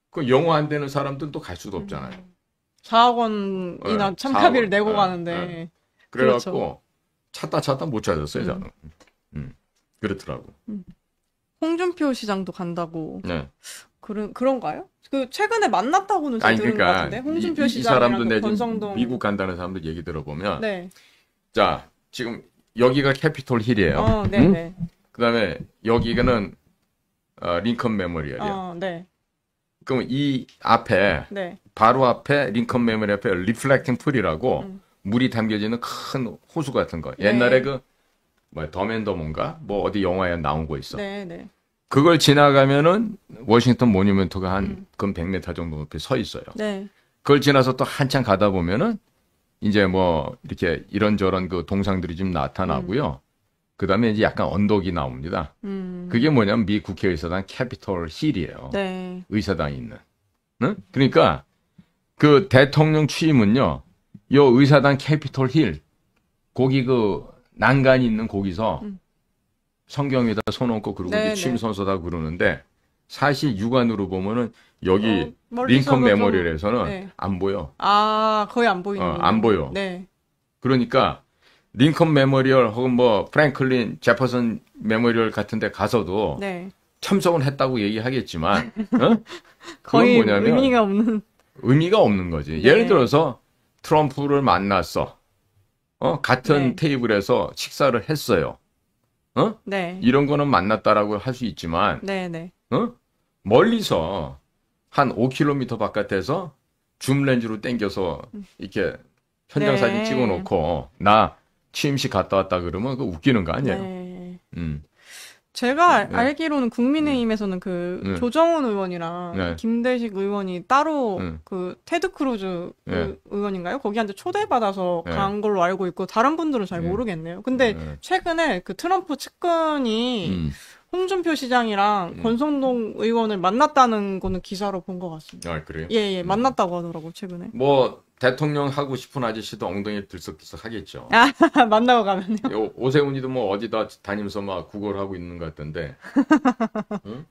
그 영어 안 되는 사람들은 또 갈 수도 없잖아요. 4억 원이나 네, 참가비를 4억 원. 내고 네, 가는데. 네. 그래갖고 그렇죠. 찾다 못 찾았어요, 저는. 그렇더라고. 홍준표 시장도 간다고. 네. 그런가요? 그 최근에 만났다고는 제가 들은 것 같은데. 홍준표 이 사람도 시장이랑 내 그 권성동. 미국 간다는 사람들 얘기 들어보면, 네. 자 지금 여기가 캐피톨 힐이에요. 네네. 그다음에 여기가는 링컨 메모리얼이에요. 네. 그럼 이 앞에 네. 바로 앞에 링컨 메모리 앞에 리플렉팅 풀이라고 물이 담겨지는 큰 호수 같은 거. 옛날에 그 뭐 더맨더몬가 뭐 어디 영화에 나온 거 있어. 네. 그걸 지나가면은 워싱턴 모뉴먼트가 한 근 100m 정도 높이 서 있어요. 네. 그걸 지나서 또 한참 가다 보면은 이제 뭐 이렇게 이런저런 그 동상들이 좀 나타나고요. 그다음에 이제 약간 언덕이 나옵니다. 그게 뭐냐면 미 국회의사당 캐피톨 힐이에요. 네. 의사당이 있는. 응? 그러니까 그 대통령 취임은요. 요 의사당 캐피톨 힐 거기 그 난간이 있는 거기서 성경에다 손 얹고 그러고 이제 취임 선서다 그러는데 사실 육안으로 보면은 여기 링컨 메모리얼에서는 네. 안 보여. 거의 안 보이는. 안 보여. 네. 그러니까 링컨 메모리얼 혹은 뭐 프랭클린 제퍼슨 메모리얼 같은 데 가서도 네. 참석은 했다고 얘기하겠지만 거의 그건 뭐냐면 의미가 없는 거지. 네. 예를 들어서 트럼프를 만났어. 같은 네. 테이블에서 식사를 했어요. 네. 이런 거는 만났다라고 할 수 있지만 네. 멀리서 한 5km 바깥에서 줌 렌즈로 당겨서 이렇게 현장 사진 찍어놓고 나 취임식 갔다 왔다 그러면 그거 웃기는 거 아니에요? 네. 네. 제가 알기로는 국민의힘에서는 그 조정훈 의원이랑 네. 김대식 의원이 따로 그 테드 크루즈 의원인가요? 거기한테 초대받아서 간 걸로 알고 있고 다른 분들은 잘 모르겠네요. 근데 최근에 그 트럼프 측근이 홍준표 시장이랑 권성동 의원을 만났다는 거는 기사로 본 것 같습니다. 아, 그래요? 예, 만났다고 하더라고 최근에. 뭐 대통령 하고 싶은 아저씨도 엉덩이 들썩들썩 하겠죠. 만나고 가면요. 오세훈이도 뭐 어디다 다니면서 막 구걸을 하고 있는 것 같던데. 응?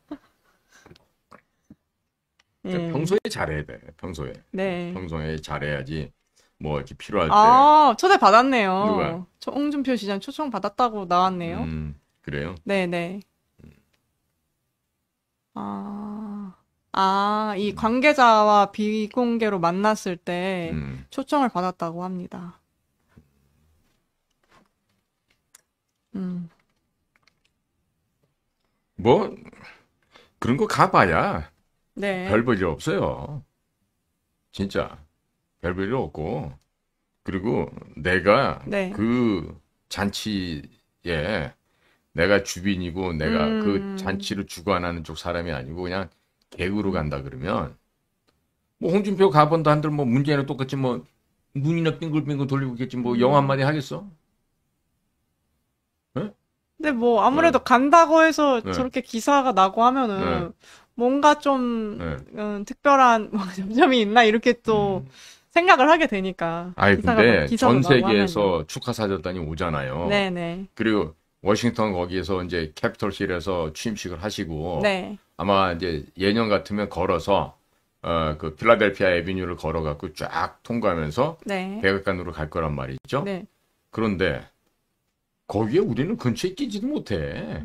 그러니까 평소에 잘해야 돼. 평소에. 네. 평소에 잘해야지. 뭐 이렇게 필요할 때. 초대 받았네요. 누가? 홍준표 시장 초청 받았다고 나왔네요. 그래요? 네네. 이 관계자와 비공개로 만났을 때 초청을 받았다고 합니다. 뭐 그런 거 가봐야 네. 별 볼 일 없어요. 진짜 별 볼 일 없고 그리고 내가 네. 그 잔치에 내가 주빈이고 내가 그 잔치를 주관하는 쪽 사람이 아니고 그냥 개그로 간다 그러면 뭐 홍준표 가본다 한들 뭐 문재인은 똑같이 뭐 눈이나 빙글빙글 돌리고 있겠지 뭐 영어 한마디 하겠어? 네? 근데 뭐 아무래도 간다고 해서 네. 저렇게 기사가 나고 하면은 네. 뭔가 좀 네. 특별한 뭐 점점이 있나 이렇게 또 생각을 하게 되니까. 아니 근데 기사가 전 나고 세계에서 하면은. 축하 사절단이 오잖아요. 네네. 그리고 워싱턴 거기에서 이제 캐피털실에서 취임식을 하시고 네. 아마 이제 예년 같으면 걸어서 그 필라델피아 애비뉴를 걸어갖고 쫙 통과하면서 네. 백악관으로 갈 거란 말이죠. 네. 그런데 거기에 우리는 근처에 끼지도 못해.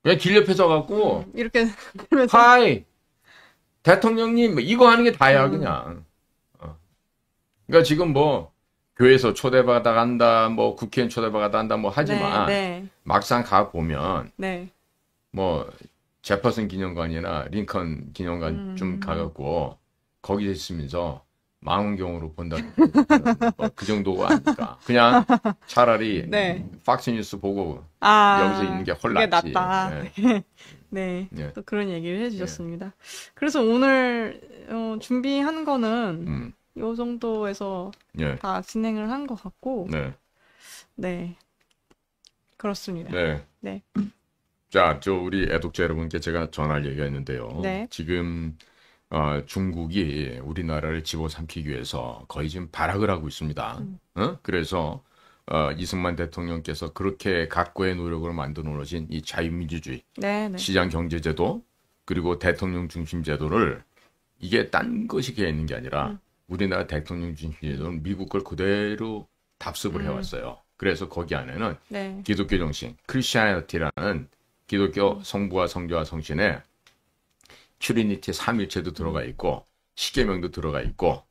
그냥 길 옆에 서갖고 이렇게 그러면서 하이 대통령님 이거 하는 게 다야 그냥. 그러니까 지금 뭐 교회에서 초대받아 간다, 뭐 국회의원 초대받아 간다, 뭐 하지만 네. 막상 가 보면 네. 뭐 제퍼슨 기념관이나 링컨 기념관 좀 가갖고 거기에 있으면서 망원경으로 본다. 뭐그 정도가 아닐까. 그냥 차라리 네. 팍스뉴스 보고 아, 여기서 있는 게 훨 그게 낫지. 낫다. 네. 네. 네. 또 그런 얘기를 해주셨습니다. 그래서 오늘 준비한 거는 요 정도에서 네. 다 진행을 한 것 같고, 네. 네. 그렇습니다. 네. 네. 자, 우리 애독자 여러분께 제가 전할 얘기가 있는데요. 네. 지금 중국이 우리나라를 집어삼키기 위해서 거의 지금 발악을 하고 있습니다. 그래서 이승만 대통령께서 그렇게 각고의 노력으로 만들어 놓으신 이 자유민주주의, 네, 네. 시장 경제제도, 그리고 대통령 중심 제도를 이게 딴 것이 되어 있는 게 아니라 우리나라 대통령 중심 제도는 미국 걸 그대로 답습을 해왔어요. 그래서 거기 안에는 네. 기독교 정신, 크리스티아니티라는 기독교 성부와 성자와 성신의 트리니티 삼일체도 들어가 있고 십계명도 들어가 있고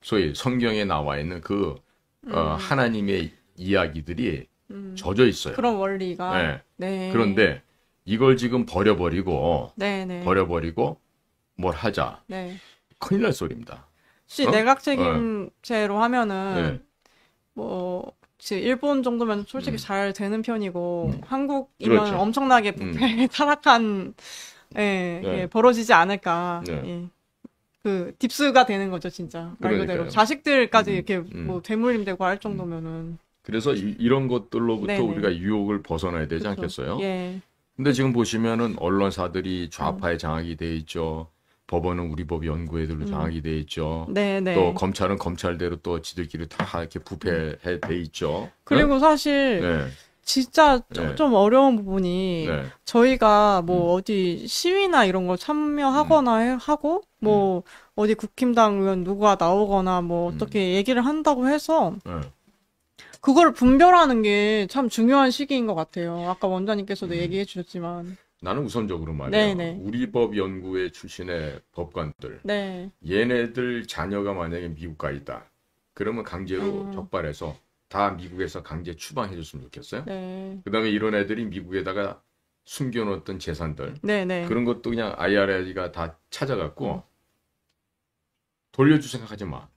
소위 성경에 나와 있는 그 하나님의 이야기들이 젖어 있어요. 그런 원리가. 네. 네. 그런데 이걸 지금 버려버리고 네, 네. 뭘 하자. 네. 큰일 날 소리입니다. 혹시 내각 책임제로 하면은 뭐 일본 정도면 솔직히 잘 되는 편이고 한국이면 그렇죠. 엄청나게 부패 타락한 예, 벌어지지 않을까. 네. 예. 그 딥스가 되는 거죠, 진짜. 말 그대로. 그러니까요. 자식들까지 이렇게 뭐 되물림 되고 할 정도면은. 그래서 이런 것들로부터 네네. 우리가 유혹을 벗어나야 되지 그렇죠. 않겠어요? 예. 근데 지금 보시면은 언론사들이 좌파에 장악이 돼 있죠. 법원은 우리 법 연구회들로 장악이 돼 있죠. 네네. 또 검찰은 검찰대로 또 지들끼리 다 이렇게 부패해 돼 있죠. 그리고 사실 네. 진짜 네. 좀 어려운 부분이 네. 저희가 뭐 어디 시위나 이런 거 참여하거나 하고 뭐 어디 국힘당 의원 누가 나오거나 뭐 어떻게 얘기를 한다고 해서 그걸 분별하는 게 참 중요한 시기인 것 같아요. 아까 원장님께서도 얘기해 주셨지만. 나는 우선적으로 말이에요. 네네. 우리 법 연구회 출신의 법관들, 네. 얘네들 자녀가 만약에 미국 가 있다. 그러면 강제로 적발해서 다 미국에서 강제 추방해줬으면 좋겠어요. 네. 그다음에 이런 애들이 미국에다가 숨겨놓았던 재산들, 네네. 그런 것도 그냥 IRA가 다 찾아갖고 돌려줄 생각하지 마.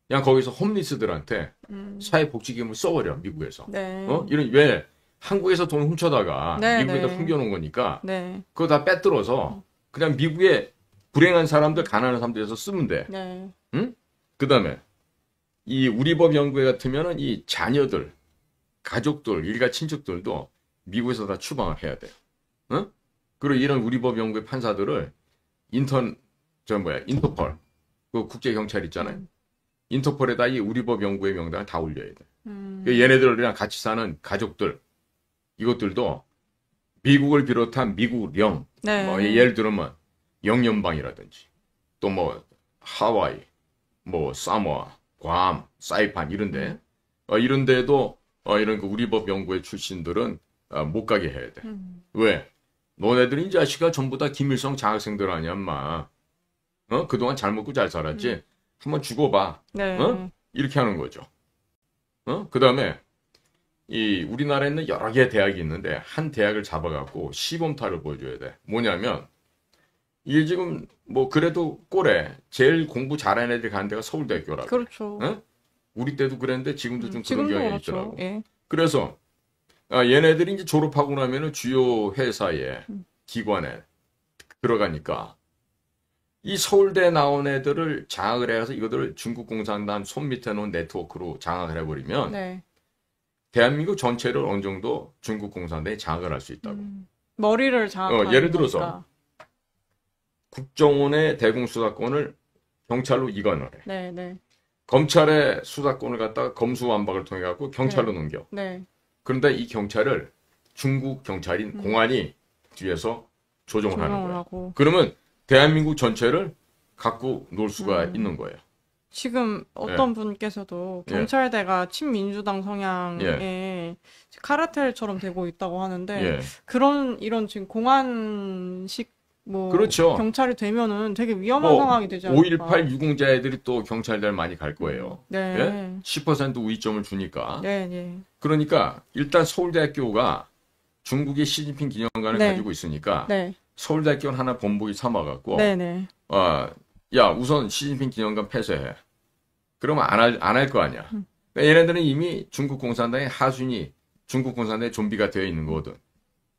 그냥 거기서 홈리스들한테 사회복지금을 써버려 미국에서. 네. 이런 왜 한국에서 돈 훔쳐다가 네, 미국에다 네. 숨겨놓은 거니까 네. 그거 다 빼들어서 그냥 미국에 불행한 사람들, 가난한 사람들에서 쓰면 돼. 네. 응? 그다음에 이 우리법 연구회 같으면은 이 자녀들, 가족들, 일가 친척들도 미국에서 다 추방을 해야 돼. 응? 그리고 이런 우리법 연구회 판사들을 인터폴, 그 국제 경찰 있잖아요. 인터폴에다 이 우리법 연구회 명단을 다 올려야 돼. 얘네들이랑 같이 사는 가족들, 이것들도 미국을 비롯한 미국령, 네. 뭐 예를 들면 영연방이라든지 또 뭐 하와이, 뭐 사모아, 괌, 사이판 이런데 이런 데도 이런 그 우리법 연구회 출신들은 못 가게 해야 돼. 왜? 너네들이 이 자식아 전부 다 김일성 장학생들 아니야, 인마. 그동안 잘 먹고 잘 살았지. 한번 죽어봐. 네. 이렇게 하는 거죠. 그다음에 이 우리나라에는 여러 개의 대학이 있는데 한 대학을 잡아갖고 시범타를 보여줘야 돼. 뭐냐면 이게 지금 뭐 그래도 꼴에 제일 공부 잘하는 애들이 가는 데가 서울대학교라고. 그렇죠. 우리 때도 그랬는데 지금도 좀 그런 지금도 경향이 그렇죠. 있더라고. 예. 그래서 얘네들이 이제 졸업하고 나면은 주요 회사에, 기관에 들어가니까 이 서울대 나온 애들을 장악을 해서 이것들을 중국 공산당 손 밑에 놓은 네트워크로 장악을 해버리면 네. 대한민국 전체를 어느 정도 중국 공산당에 장악을 할 수 있다고. 머리를 장악하는 예를 들어서 거니까. 국정원의 대공수사권을 경찰로 이관을 해. 네, 네. 검찰의 수사권을 갖다가 검수완박을 통해 갖고 경찰로 네. 넘겨. 네. 그런데 이 경찰을 중국 경찰인 공안이 뒤에서 조정을 하는 거예요. 하고. 그러면 대한민국 전체를 갖고 놀 수가 있는 거예요. 지금 어떤 분께서도 경찰대가 친민주당 성향의 카르텔처럼 되고 있다고 하는데 이런 지금 공안식 뭐 그렇죠. 경찰이 되면은 되게 위험한 상황이 되지 않을까. 5.18 유공자애들이 또 경찰대를 많이 갈 거예요. 네. 예? 10% 우위점을 주니까. 네, 네. 그러니까 일단 서울대학교가 중국의 시진핑 기념관을 가지고 있으니까 서울대학교는 하나 본보기 삼아갖고 야 우선 시진핑 기념관 폐쇄해. 그러면 안 할 거 아니야. 그러니까 얘네들은 이미 중국 공산당의 하순이 중국 공산당의 좀비가 되어 있는 거거든.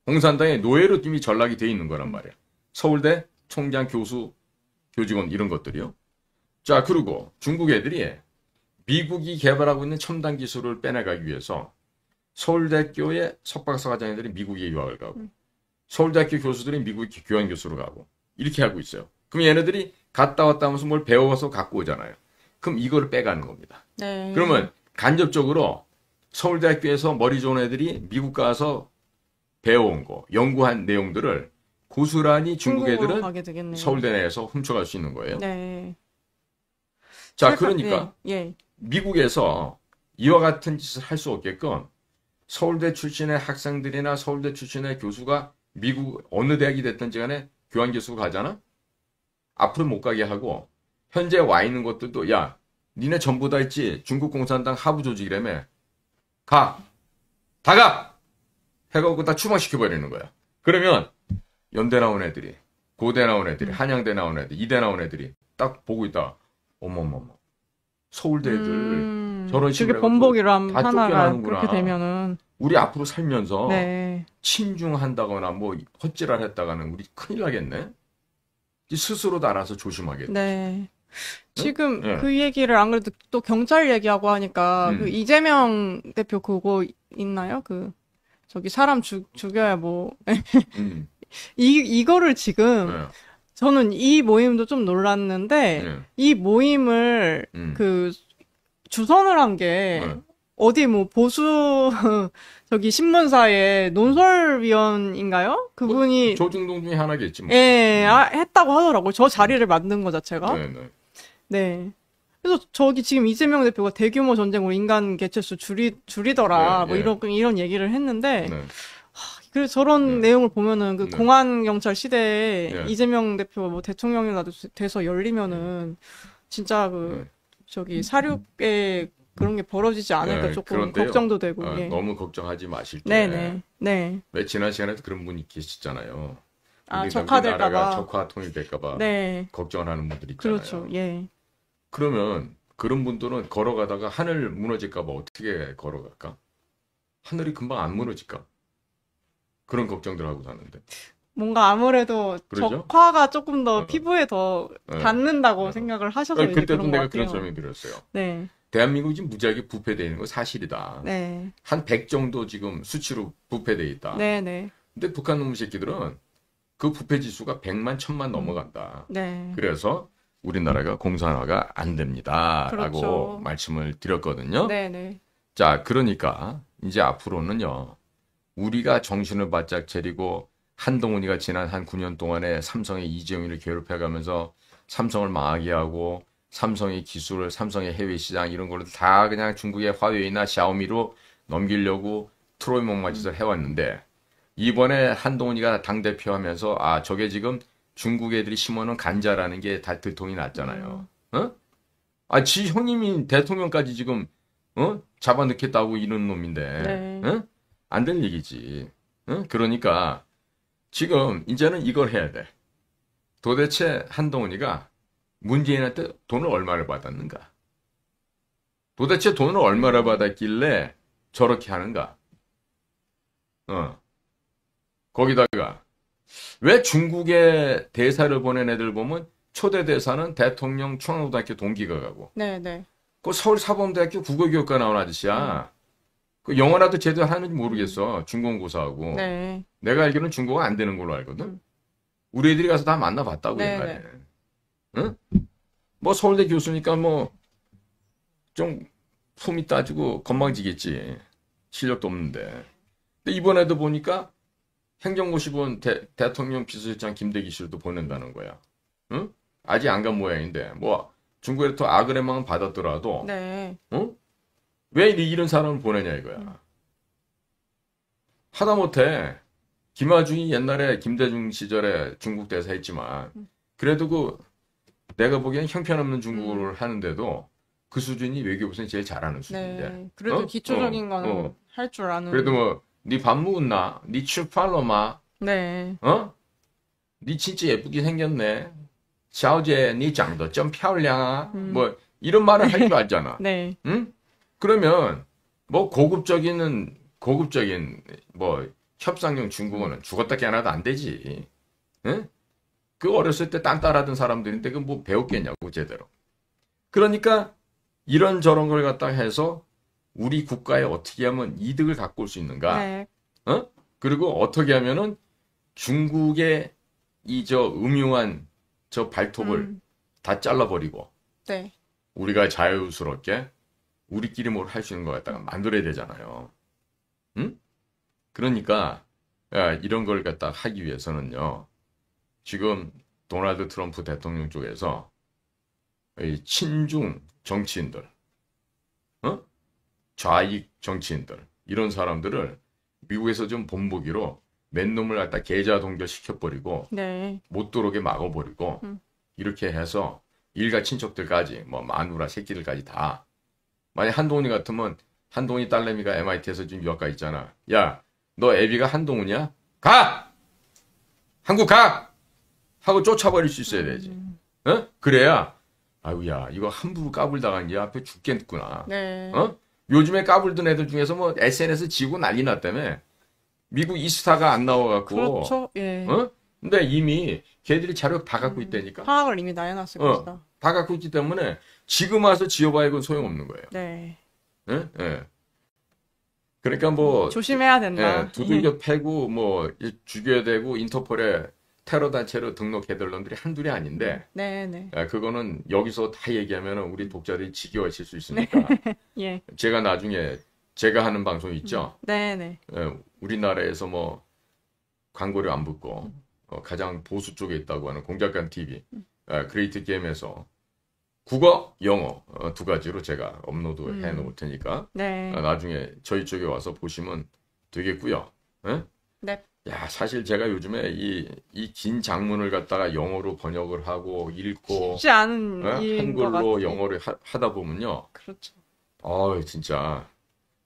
공산당의 노예로 이미 전락이 되어 있는 거란 말이야. 서울대 총장, 교수, 교직원 이런 것들이요. 자, 그리고 중국 애들이 미국이 개발하고 있는 첨단 기술을 빼내가기 위해서 서울대학교의 석박사 과정애들이 미국에 유학을 가고 서울대학교 교수들이 미국 교환 교수로 가고 이렇게 하고 있어요. 그럼 얘네들이 갔다 왔다 하면서 뭘 배워서 갖고 오잖아요. 그럼 이거를 빼가는 겁니다. 네. 그러면 간접적으로 서울대학교에서 머리 좋은 애들이 미국 가서 배워온 거, 연구한 내용들을 고스란히 중국 애들은 서울대 내에서 훔쳐갈 수 있는 거예요. 네. 자, 그러니까 미국에서 이와 같은 짓을 할 수 없게끔 서울대 출신의 학생들이나 서울대 출신의 교수가 미국 어느 대학이 됐든지 간에 교환 교수가 가잖아? 앞으로 못 가게 하고 현재 와 있는 것들도 야, 니네 전부 다 있지? 중국 공산당 하부 조직이라며. 가! 다 가! 해가지고 다 추방시켜버리는 거야. 그러면 연대 나온 애들이, 고대 나온 애들이, 한양대 나온 애들, 이대 나온 애들이 딱 보고 있다. 어머머머. 서울대 애들 저런 식으로 그게 본보기로 다 하나가 쫓겨나는구나. 그렇게 되면은 우리 앞으로 살면서 친중한다거나 뭐 헛질을 했다가는 우리 큰일 나겠네. 스스로도 알아서 조심하겠다. 네. 지금 그 얘기를 안 그래도 또 경찰 얘기하고 하니까 그 이재명 대표 그거 있나요? 그 저기 사람 죽여야 뭐 이거를 지금 저는 이 모임도 좀 놀랐는데 이 모임을 그 주선을 한 게 어디 뭐 보수 저기 신문사의 논설위원인가요? 그분이 뭐 조중동 중에 하나겠지 뭐. 했다고 하더라고요. 저 자리를 만든 거 자체가. 네. 그래서 저기 지금 이재명 대표가 대규모 전쟁으로 인간 개체수 줄이더라. 뭐 이런 얘기를 했는데 그래서 저런 내용을 보면은 그 공안 경찰 시대에 이재명 대표가 뭐 대통령이라도 돼서 열리면은 진짜 그 저기 사륙에 그런 게 벌어지지 않을까 조금 그런데요. 걱정도 되고. 너무 걱정하지 마실 게. 네. 왜 지난 시간에도 그런 분이 계시잖아요. 적화될까봐. 적화 통일될까봐. 걱정을 하는 분들 있잖아요. 그렇죠. 그러면 그런 분들은 걸어가다가 하늘 무너질까봐 어떻게 걸어갈까? 하늘이 금방 안 무너질까? 그런 걱정들 하고 사는데. 뭔가 아무래도 그러죠? 적화가 조금 더 피부에 더 닿는다고 생각을 하셔서 이제 그때도 그런 내가 것 그런 같아요. 설명 드렸어요. 네. 대한민국이 지금 무지하게 부패되어 있는 건 사실이다. 네. 한 100 정도 지금 수치로 부패되어 있다. 네. 근데 북한 놈의 새끼들은 그 부패 지수가 100만, 1000만 넘어간다. 네. 그래서 우리나라가 공산화가 안 됩니다. 라고 그렇죠. 말씀을 드렸거든요. 네. 자, 그러니까 이제 앞으로는요. 우리가 정신을 바짝 차리고 한동훈이가 지난 한 9년 동안에 삼성의 이재용이를 괴롭혀가면서 삼성을 망하게 하고 삼성의 기술을 삼성의 해외 시장 이런 걸로 다 그냥 중국의 화웨이나 샤오미로 넘기려고 트로이 목마짓을 해왔는데 이번에 한동훈이가 당대표 하면서 저게 지금 중국 애들이 심어놓은 간자라는 게 다 들통이 났잖아요. 지 형님이 대통령까지 지금 잡아넣겠다고 이런 놈인데 안 될 얘기지. 그러니까 지금 이제는 이걸 해야 돼. 도대체 한동훈이가 문재인한테 돈을 얼마를 받았는가? 도대체 돈을 얼마나 받았길래 저렇게 하는가? 거기다가 왜 중국에 대사를 보낸 애들 보면 초대 대사는 대통령 충안고등학교 동기가 가고 네네. 그 서울 사범대학교 국어교육과 나온 아저씨야. 그 영어라도 제대로 하는지 모르겠어. 중공고사하고. 네. 내가 알기로는 중국어 안 되는 걸로 알거든. 우리 애들이 가서 다 만나봤다고 옛날에. 응? 뭐 서울대 교수니까 뭐 좀 품이 따지고 건방지겠지. 실력도 없는데. 근데 이번에도 보니까 행정고시본 대통령 비서실장 김대기 씨도 보낸다는 거야. 응? 아직 안 간 모양인데 뭐 중국에 더 아그레망은 받았더라도 네. 응? 왜 이런 사람을 보내냐 이거야. 하다못해 김하중이 옛날에 김대중 시절에 중국 대사 했지만 그래도 그 내가 보기엔 형편없는 중국어를 하는데도 그 수준이 외교부에서 제일 잘하는 수준인데. 네. 그래도 기초적인 거는 할 줄 아는. 그래도 뭐 네 밥 먹었나? 네 출팔로마? 네. 네 진짜 예쁘게 생겼네. 小姐你长得真漂亮啊. 뭐 이런 말을 할 줄 알잖아. 네. 응? 그러면 뭐 고급적인 뭐 협상용 중국어는 죽었다 깨어나도 안 되지. 응? 그 어렸을 때 딴따라던 사람들인데 그 뭐 배웠겠냐고 제대로. 그러니까 이런 저런 걸 갖다 해서 우리 국가에 어떻게 하면 이득을 갖고 올 수 있는가? 네. 그리고 어떻게 하면은 중국의 이 저 음흉한 저 발톱을 다 잘라버리고 네. 우리가 자유스럽게 우리끼리 뭘 할 수 있는 것 갖다가 만들어야 되잖아요. 응? 그러니까 이런 걸 갖다 하기 위해서는요. 지금 도널드 트럼프 대통령 쪽에서 이 친중 정치인들, 좌익 정치인들 이런 사람들을 미국에서 좀 본보기로 맨놈을 갖다 계좌 동결 시켜버리고 네. 못 들어오게 막아버리고 이렇게 해서 일가 친척들까지 뭐 마누라 새끼들까지 다 만약 한동훈이 같으면 한동훈이 딸내미가 MIT에서 지금 유학 가 있잖아. 야, 너 애비가 한동훈이야? 가! 한국 가! 하고 쫓아버릴 수 있어야 되지. 그래야 아유야 이거 함부로 까불다가 이제 앞에 죽겠구나. 네. 요즘에 까불던 애들 중에서 뭐 SNS 지고 난리 났다며. 미국 이스타가 안 나와갖고. 그렇죠. 예. 근데 이미 걔들이 자료 다 갖고 있다니까. 파악을 이미 다 해놨을 것이다. 다 갖고 있기 때문에 지금 와서 지어봐야 이건 소용없는 거예요. 네. 예? 그러니까 뭐 조심해야 된다. 두들겨 패고 뭐 죽여야 되고 인터폴에 테러 단체로 등록해둘 놈들이 한둘이 아닌데. 네네. 그거는 여기서 다 얘기하면 우리 독자들이 지겨워하실 수 있으니까. 예. 제가 나중에 제가 하는 방송 있죠. 네네. 우리나라에서 뭐 광고료 안 붙고 가장 보수 쪽에 있다고 하는 공작관 TV, 그레이트 게임에서 국어, 영어 두 가지로 제가 업로드 해 놓을 테니까 네. 나중에 저희 쪽에 와서 보시면 되겠고요. 네. 야, 사실 제가 요즘에 이 긴 장문을 갖다가 영어로 번역을 하고 읽고 쉽지 않은 일인 것 한글로 같아요. 영어를 하다 보면요. 그렇죠. 진짜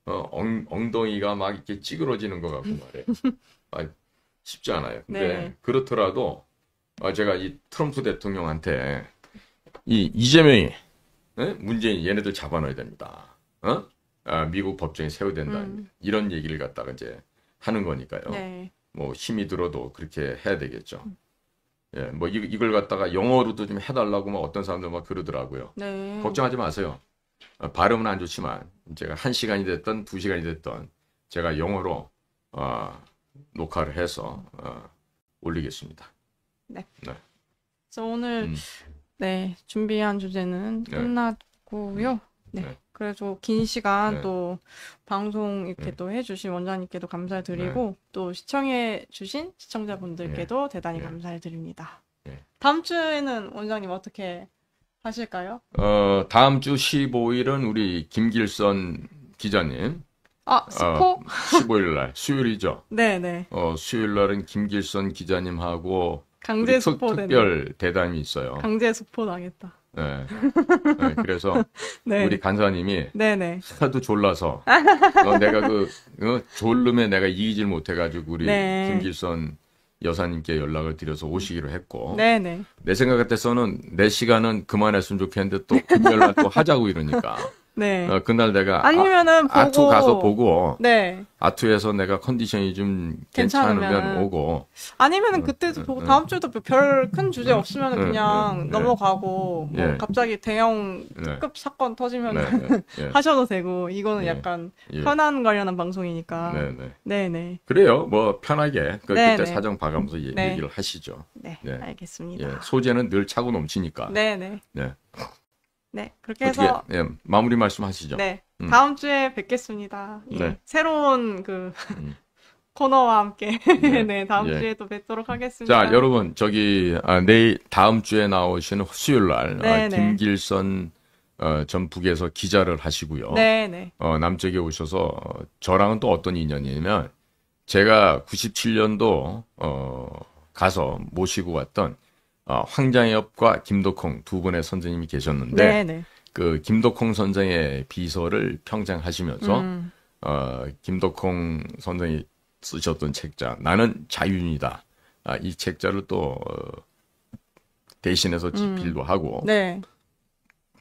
엉덩이가 막 이렇게 찌그러지는 것 같고 말이에요. 쉽지 않아요. 근데 네. 그렇더라도 제가 이 트럼프 대통령한테 이 이재명이 문재인 얘네들 잡아넣어야 됩니다. 미국 법정에 세워야 된다. 이런 얘기를 갖다가 이제 하는 거니까요. 네. 뭐 힘이 들어도 그렇게 해야 되겠죠. 예, 뭐 이걸 갖다가 영어로도 좀 해달라고 막 어떤 사람들 막 그러더라고요. 네. 걱정하지 마세요. 발음은 안 좋지만 제가 1시간이 됐던 2시간이 됐던 제가 영어로 녹화를 해서 올리겠습니다. 네. 네. 그래서 오늘 네 준비한 주제는 끝났고요. 네. 네. 그래서 긴 시간 네. 또 방송 이렇게 또 해주신 원장님께도 감사드리고 또 시청해주신 시청자분들께도 대단히 감사드립니다. 다음 주에는 원장님 어떻게 하실까요? 다음 주 15일은 우리 김길선 기자님. 스포? 15일 날 수요일이죠. 네네. 수요일 날은 김길선 기자님하고 강제 스포 특별 대담이 있어요. 강제 스포 당했다. 네. 그래서 네. 우리 간사님이 네네. 하도 졸라서 내가 졸름에 내가 이기질 못해가지고 우리 김길선 여사님께 연락을 드려서 오시기로 했고 네네. 내 생각 같아서는 내 시간은 그만했으면 좋겠는데 또 금요일 날 또 하자고 이러니까 네. 그날 내가 아니면은 보고 아투 가서 보고 네. 아투에서 내가 컨디션이 좀 괜찮으면 오고 아니면은 그때도 보고 다음 주에도 별 큰 주제 없으면 그냥 넘어가고 뭐 예. 갑자기 대형 네. 특급 사건 터지면 네. 예. 하셔도 되고 이거는 예. 약간 예. 현안 관련한 방송이니까 네네. 네네 그래요. 뭐 편하게 네네. 그때 사정 봐가면서 네. 얘기를 하시죠. 네, 네. 알겠습니다. 예. 소재는 늘 차고 넘치니까. 네네 네. 네 그렇게 어떻게 해서 예, 마무리 말씀하시죠. 네 다음 주에 뵙겠습니다. 예. 네. 새로운 그 코너와 함께 네 다음 예. 주에 또 뵙도록 하겠습니다. 자, 여러분 내일 다음 주에 나오시는 수요일 날 네네. 김길선 전 북에서 기자를 하시고요. 네네 남쪽에 오셔서 저랑은 또 어떤 인연이냐면 제가 97년도 가서 모시고 왔던 황장엽과 김덕홍 두 분의 선생님이 계셨는데 네네 그 김덕홍 선생의 비서를 평생 하시면서 김덕홍 선생이 쓰셨던 책자 나는 자윤이다. 이 책자를 또 대신해서 집필도 하고 네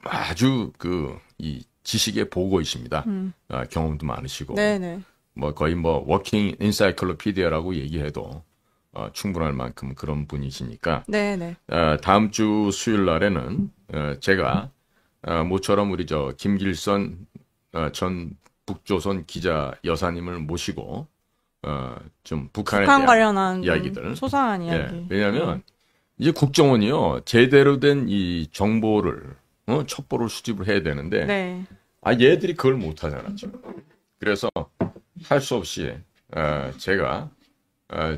아주 이 지식의 보고이십니다. 경험도 많으시고 네네 뭐 거의 뭐 워킹 인사이클로피디아라고 얘기해도 충분할 만큼 그런 분이시니까 네네 다음 주 수요일 날에는 제가 모처럼 우리 김길선 전 북조선 기자 여사님을 모시고 좀 북한에 북한 대한 관련한 이야기들 소상한 예, 이야기. 왜냐하면 이제 국정원이요 제대로 된 이 정보를 첩보를 수집을 해야 되는데 네. 얘들이 그걸 못 하잖아 지금. 그래서 할 수 없이 제가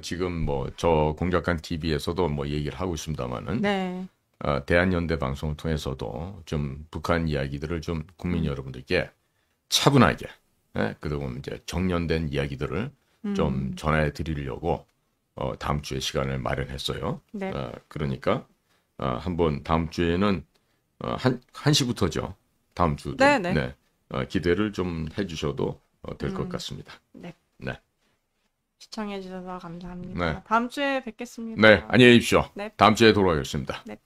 지금 뭐 저 공작관 TV에서도 뭐 얘기를 하고 있습니다만은 네. 대한연대 방송을 통해서도 좀 북한 이야기들을 좀 국민 여러분들께 차분하게 그동안 이제 정연된 이야기들을 좀 전해 드리려고 다음 주에 시간을 마련했어요. 네. 그러니까 한번 다음 주에는 한 시부터죠. 다음 주도 네네. 네. 기대를 좀 해주셔도 될 것 같습니다. 네. 네. 시청해주셔서 감사합니다. 네. 다음 주에 뵙겠습니다. 네, 안녕히 계십시오. 네. 다음 주에 돌아오겠습니다. 네.